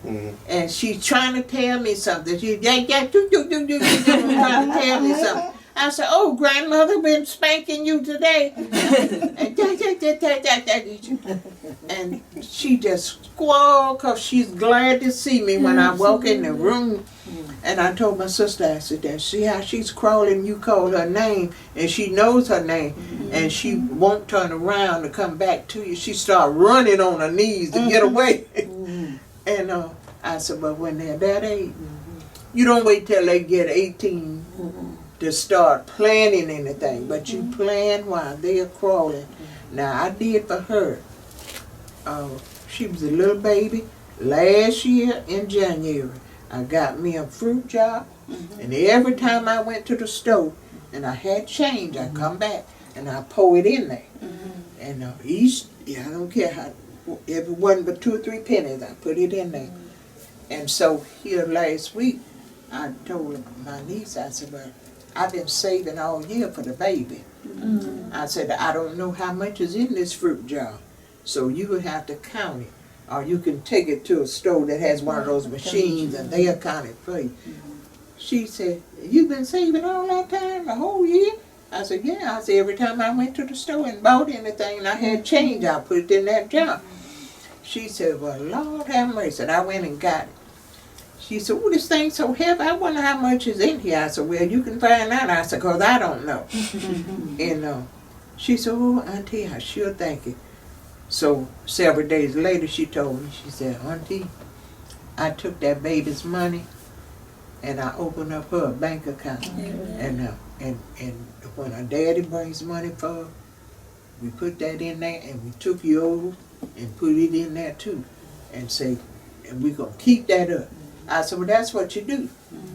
and she's trying to tell me something. She trying to tell me something. I said, oh, grandmother been spanking you today. And she just squalled because she's glad to see me when I walk in the room. And I told my sister, I said, see how she's crawling, you call her name, and she knows her name, and she won't turn around to come back to you. She start running on her knees to get away. And I said, but when they're that age, you don't wait till they get 18 to start planning anything, but you plan while they're crawling. Now, I did for her. She was a little baby. Last year in January, I got me a fruit jar, and every time I went to the store and I had change, I come back and I pour it in there. And I don't care how, if it wasn't but 2 or 3 pennies, I put it in there. And so here last week, I told my niece, I said, well, I've been saving all year for the baby. I said, I don't know how much is in this fruit jar, so you would have to count it. Or you can take it to a store that has one of those machines and they'll count it for you. She said, you've been saving all that time, the whole year? I said, yeah. I said, every time I went to the store and bought anything and I had change, I put it in that jar. She said, well, Lord have mercy. And I went and got it. She said, oh, this thing's so heavy, I wonder how much is in here. I said, well, you can find out. I said, because I don't know. And she said, oh, Auntie, I sure thank you. So several days later, she told me, she said, Auntie, I took that baby's money and I opened up her bank account. And when her daddy brings money for her, we put that in there and we took yours and put it in there too. And say, and we're going to keep that up. I said, well, that's what you do.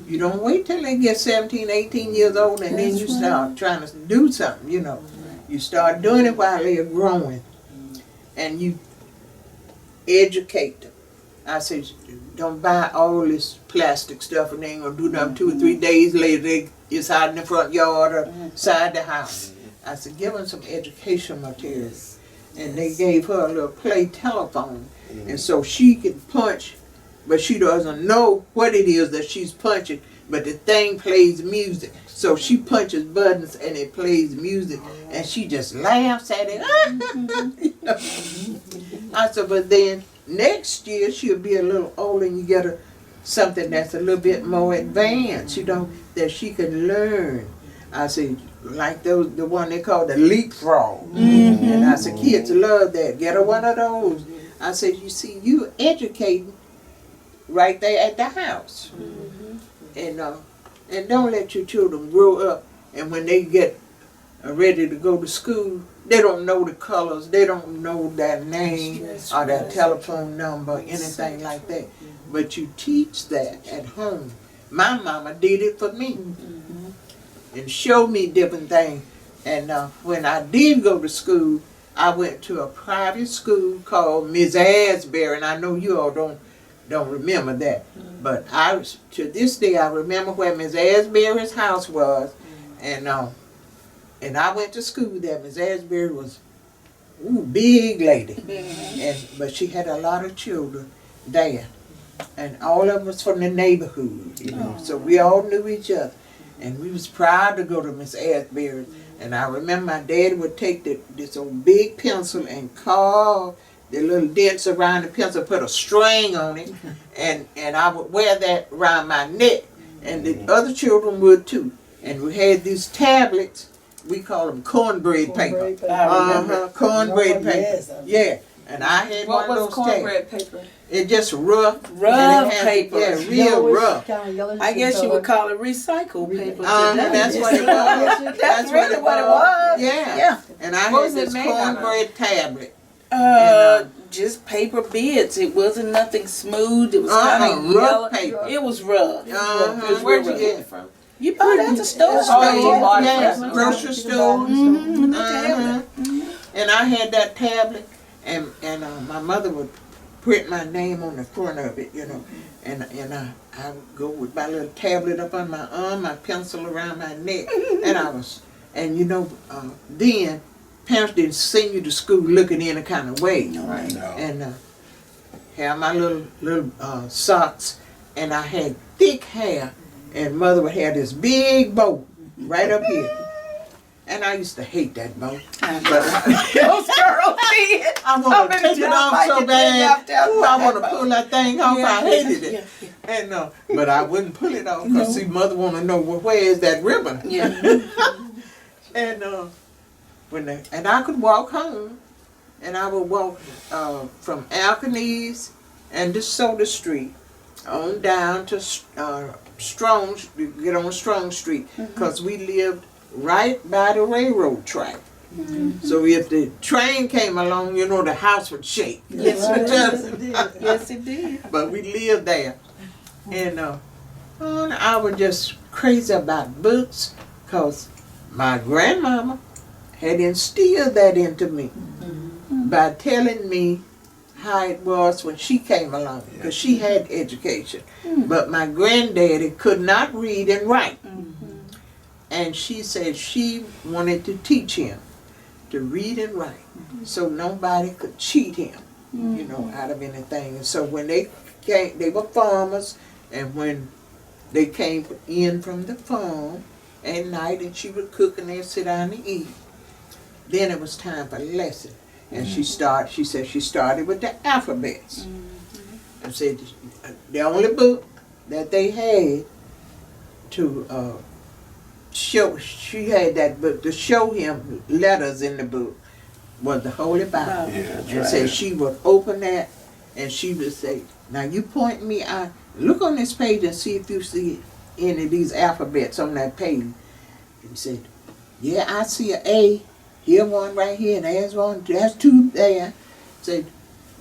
You don't wait till they get 17, 18 years old and then you start trying to do something, you know. You start doing it while they're growing. And you educate them. I said, don't buy all this plastic stuff and they ain't gonna do nothing. 2 or 3 days later, it's out in the front yard or side the house. I said, give them some education materials. And they gave her a little play telephone. And so she can punch, but she doesn't know what it is that she's punching, but the thing plays music. So she punches buttons and it plays music, and she just laughs at it. You know? I said, but then next year she'll be a little older and you get her something that's a little bit more advanced, you know, that she can learn. I said, like the one they call the leapfrog. And I said, kids love that. Get her one of those. I said, you see, you educating right there at the house. And don't let your children grow up and when they get ready to go to school, they don't know the colors, they don't know their name or their telephone number, anything like that. But you teach that at home. My mama did it for me and showed me different things. And when I did go to school, I went to a private school called Miss Asbury, and I know you all don't remember that. But to this day, I remember where Miss Asbury's house was, and I went to school there. Miss Asbury was big lady, but she had a lot of children there, and all of them was from the neighborhood, you know. So we all knew each other, and we was proud to go to Miss Asbury. And I remember my daddy would take this old big pencil and carve the little dents around the pencil, put a string on it, and I would wear that around my neck, and the other children would too. And we had these tablets, we call them cornbread paper. Cornbread paper. Yes, Yeah, and I had What one of was those tablets. cornbread paper? It just rough. Rough and it had- paper. Yeah, real rough. I guess you would call it recycled paper today. That's what it was. That's really what it was. Yeah. Yeah. And I What had was it this made out of? cornbread tablet. Just paper bits. It wasn't nothing smooth. It was kind of rough yellow. paper. It was rough. Where'd you rough. get it from? You bought it at the store. Oh, you bought it Yes, from- grocery store. Mm-hmm. The tablet. And I had that tablet, and my mother would print my name on the front of it, you know. And I would go with my little tablet up on my arm, my pencil around my neck, and you know, then parents didn't send you to school looking any kind of way. Right. No. And have my little socks, and I had thick hair, and mother would have this big bow right up here. And I used to hate that bow. But Those girls did. I want to take it off so bad. Ooh, I want to pull that thing off. I hated it. And but I wouldn't pull it off because see, mother want to know, well, where is that ribbon? Yeah. And and I could walk home, and I would walk from Alkanese and DeSoto Street on down to Strong, get on Strong Street, because we lived right by the railroad track. So if the train came along, you know, the house would shake. Yes, it does. Yes, it did. But we lived there. And I was just crazy about books, because my grandmama had instilled that into me by telling me how it was when she came along, because she had education. But my granddaddy could not read and write. And she said she wanted to teach him to read and write, so nobody could cheat him, you know, out of anything. And so when they came, they were farmers, and when they came in from the farm at night, and she would cook and they'd sit down and eat, then it was time for lesson. And she said she started with the alphabets. And said the only book that they had to show, she had that book to show him letters in the book, was the Holy Bible. Yeah, that's And right. said she would open that, and she would say, now you point me out, look on this page and see if you see any of these alphabets on that page. And he said, yeah, I see an A, here one right here, and there's one, there's two there. Said,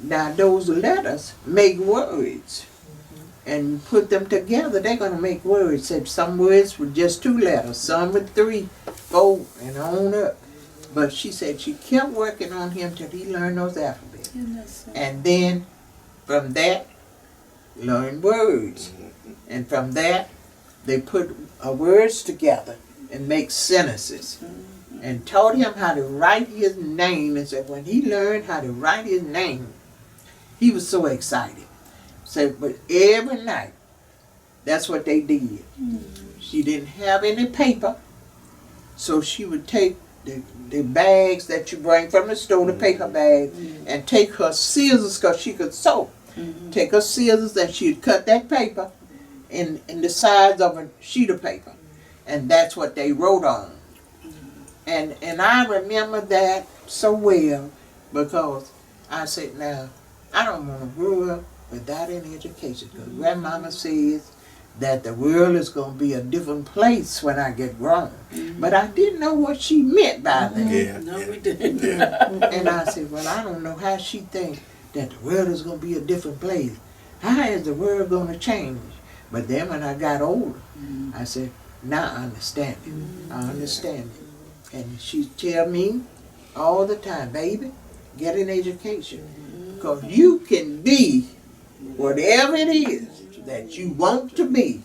now those letters make words. And put them together, they're going to make words. Said some words with just two letters, some with 3, 4, and on up. But she said she kept working on him till he learned those alphabets. And then from that, learn words. And from that, they put words together and make sentences. And taught him how to write his name. And said when he learned how to write his name, he was so excited. Said, but every night, that's what they did. She didn't have any paper, so she would take the bags that you bring from the store, the paper bag, and take her scissors, because she could sew. Take her scissors and she'd cut that paper in the size of a sheet of paper. And that's what they wrote on. And I remember that so well, because I said, now, I don't want to grow up without any education, because grandmama says that the world is going to be a different place when I get grown. But I didn't know what she meant by that. Yeah. No, we didn't. And I said, well, I don't know how she thinks that the world is going to be a different place. How is the world going to change? But then when I got older, I said, now I understand it. I understand it. And she tell me all the time, baby, get an education. Because you can be whatever it is that you want to be.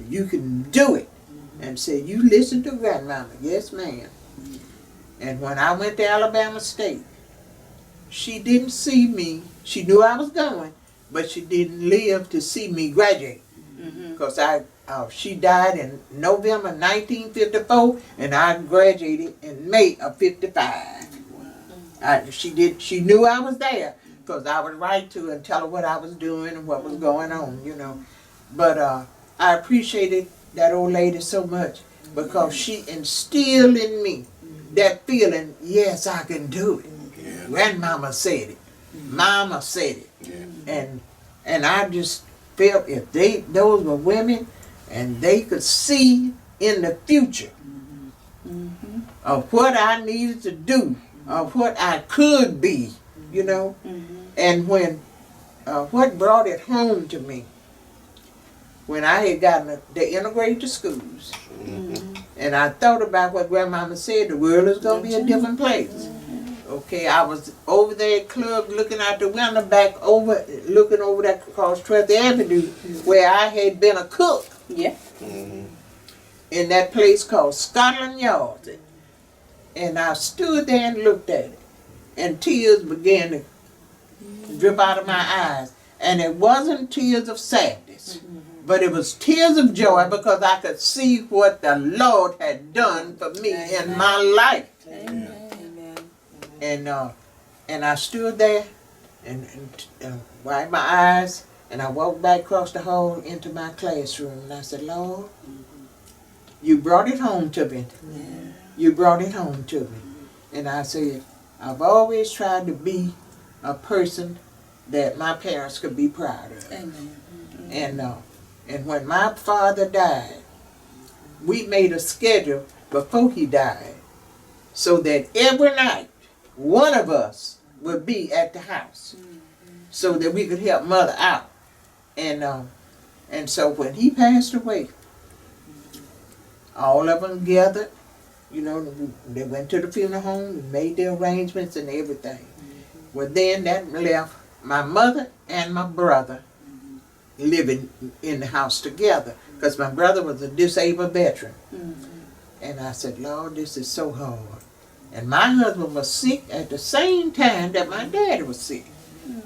You can do it. And say, you listen to grandmama. Yes, ma'am. And when I went to Alabama State, she didn't see me. She knew I was going, but she didn't live to see me graduate. Because she died in November 1954, and I graduated in May of 55. She knew I was there because I would write to her and tell her what I was doing and what was going on, you know. But I appreciated that old lady so much because she instilled in me that feeling, yes, I can do it. Yeah. Grandmama said it. Mama said it. Yeah. And I just felt if those were women and they could see in the future of what I needed to do, of what I could be, you know. And when, what brought it home to me, when I had gotten the integrated to schools, and I thought about what Grandmama said, the world is going to be a different place. Okay, I was over there at club looking out the window back over, looking over that across 12th Avenue where I had been a cook Yeah. in that place called Scotland Yard. And I stood there and looked at it. And tears began to drip out of my eyes. And it wasn't tears of sadness, but it was tears of joy because I could see what the Lord had done for me in my life. Amen. And I stood there and wiped my eyes, and I walked back across the hall into my classroom, and I said, Lord, you brought it home to me. You brought it home to me. And I said, I've always tried to be a person that my parents could be proud of. And when my father died, we made a schedule before he died so that every night one of us would be at the house so that we could help Mother out. And so when he passed away, all of them gathered, you know, they went to the funeral home and made their arrangements and everything. Well, then that left my mother and my brother living in the house together because my brother was a disabled veteran. And I said, Lord, this is so hard. And my husband was sick at the same time that my dad was sick.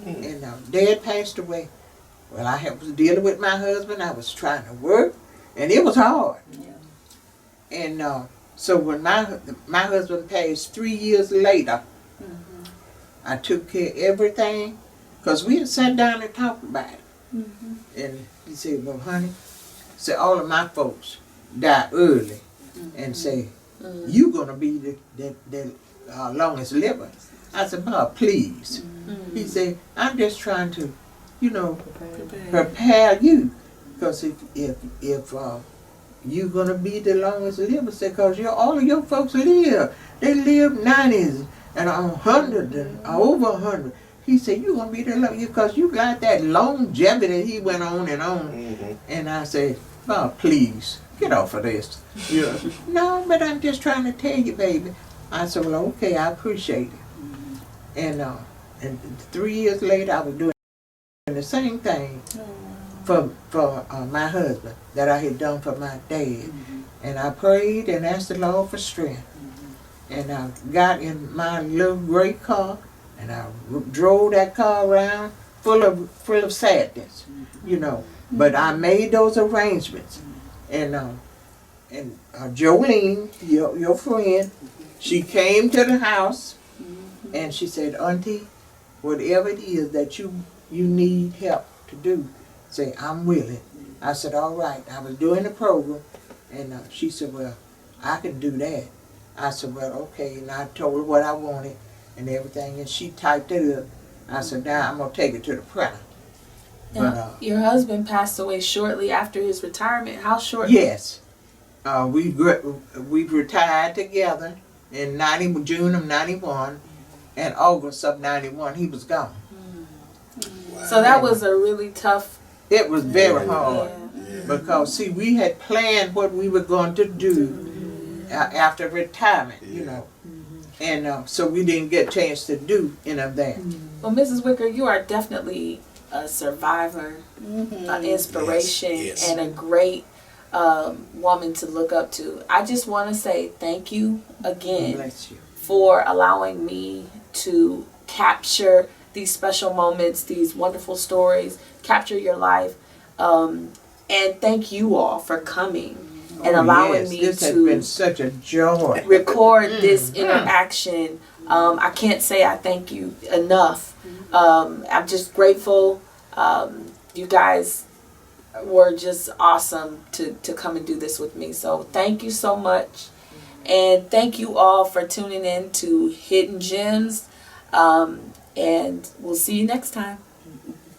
And Dad passed away. Well, I was dealing with my husband. I was trying to work, and it was hard. And so when my husband passed 3 years later, I took care of everything because we had sat down and talked about it. And he said, well, honey, said all of my folks die early, and say, you gonna be the longest liver. I said, Bob, please. He said, I'm just trying to, you know, prepare you. Because if you're gonna be the longest liver, because all of your folks live. They live 90s and 100 and over 100. He said, you're gonna be the longest because you got that longevity. He went on and on. And I said, Bob, please. Get off of this. Yeah. No, but I'm just trying to tell you, baby. I said, well, okay, I appreciate it. And 3 years later, I was doing the same thing for my husband that I had done for my dad. And I prayed and asked the Lord for strength. And I got in my little gray car, and I drove that car around full of sadness, you know. But I made those arrangements. And Jolene, your friend, she came to the house and she said, Auntie, whatever it is that you need help to do, say, I'm willing. I said, all right. I was doing the program, and she said, well, I can do that. I said, well, okay. And I told her what I wanted and everything, and she typed it up. I said, now I'm going to take it to the printer. Now, your husband passed away shortly after his retirement. How shortly? Yes. We retired together in June of 91, and August of 91, he was gone. Wow. So that was a really tough. It was very hard. Yeah. Because, see, we had planned what we were going to do after retirement, you know. And so we didn't get a chance to do any of that. Well, Mrs. Wicker, you are definitely a survivor, an inspiration, Yes. and a great woman to look up to. I just want to say thank you again Bless you. for allowing me to capture these special moments, these wonderful stories, capture your life. And thank you all for coming and allowing me This has been to such a joy. record this interaction I can't say I thank you enough. I'm just grateful. You guys were just awesome to come and do this with me. So thank you so much. And thank you all for tuning in to Hidden Gems. And we'll see you next time.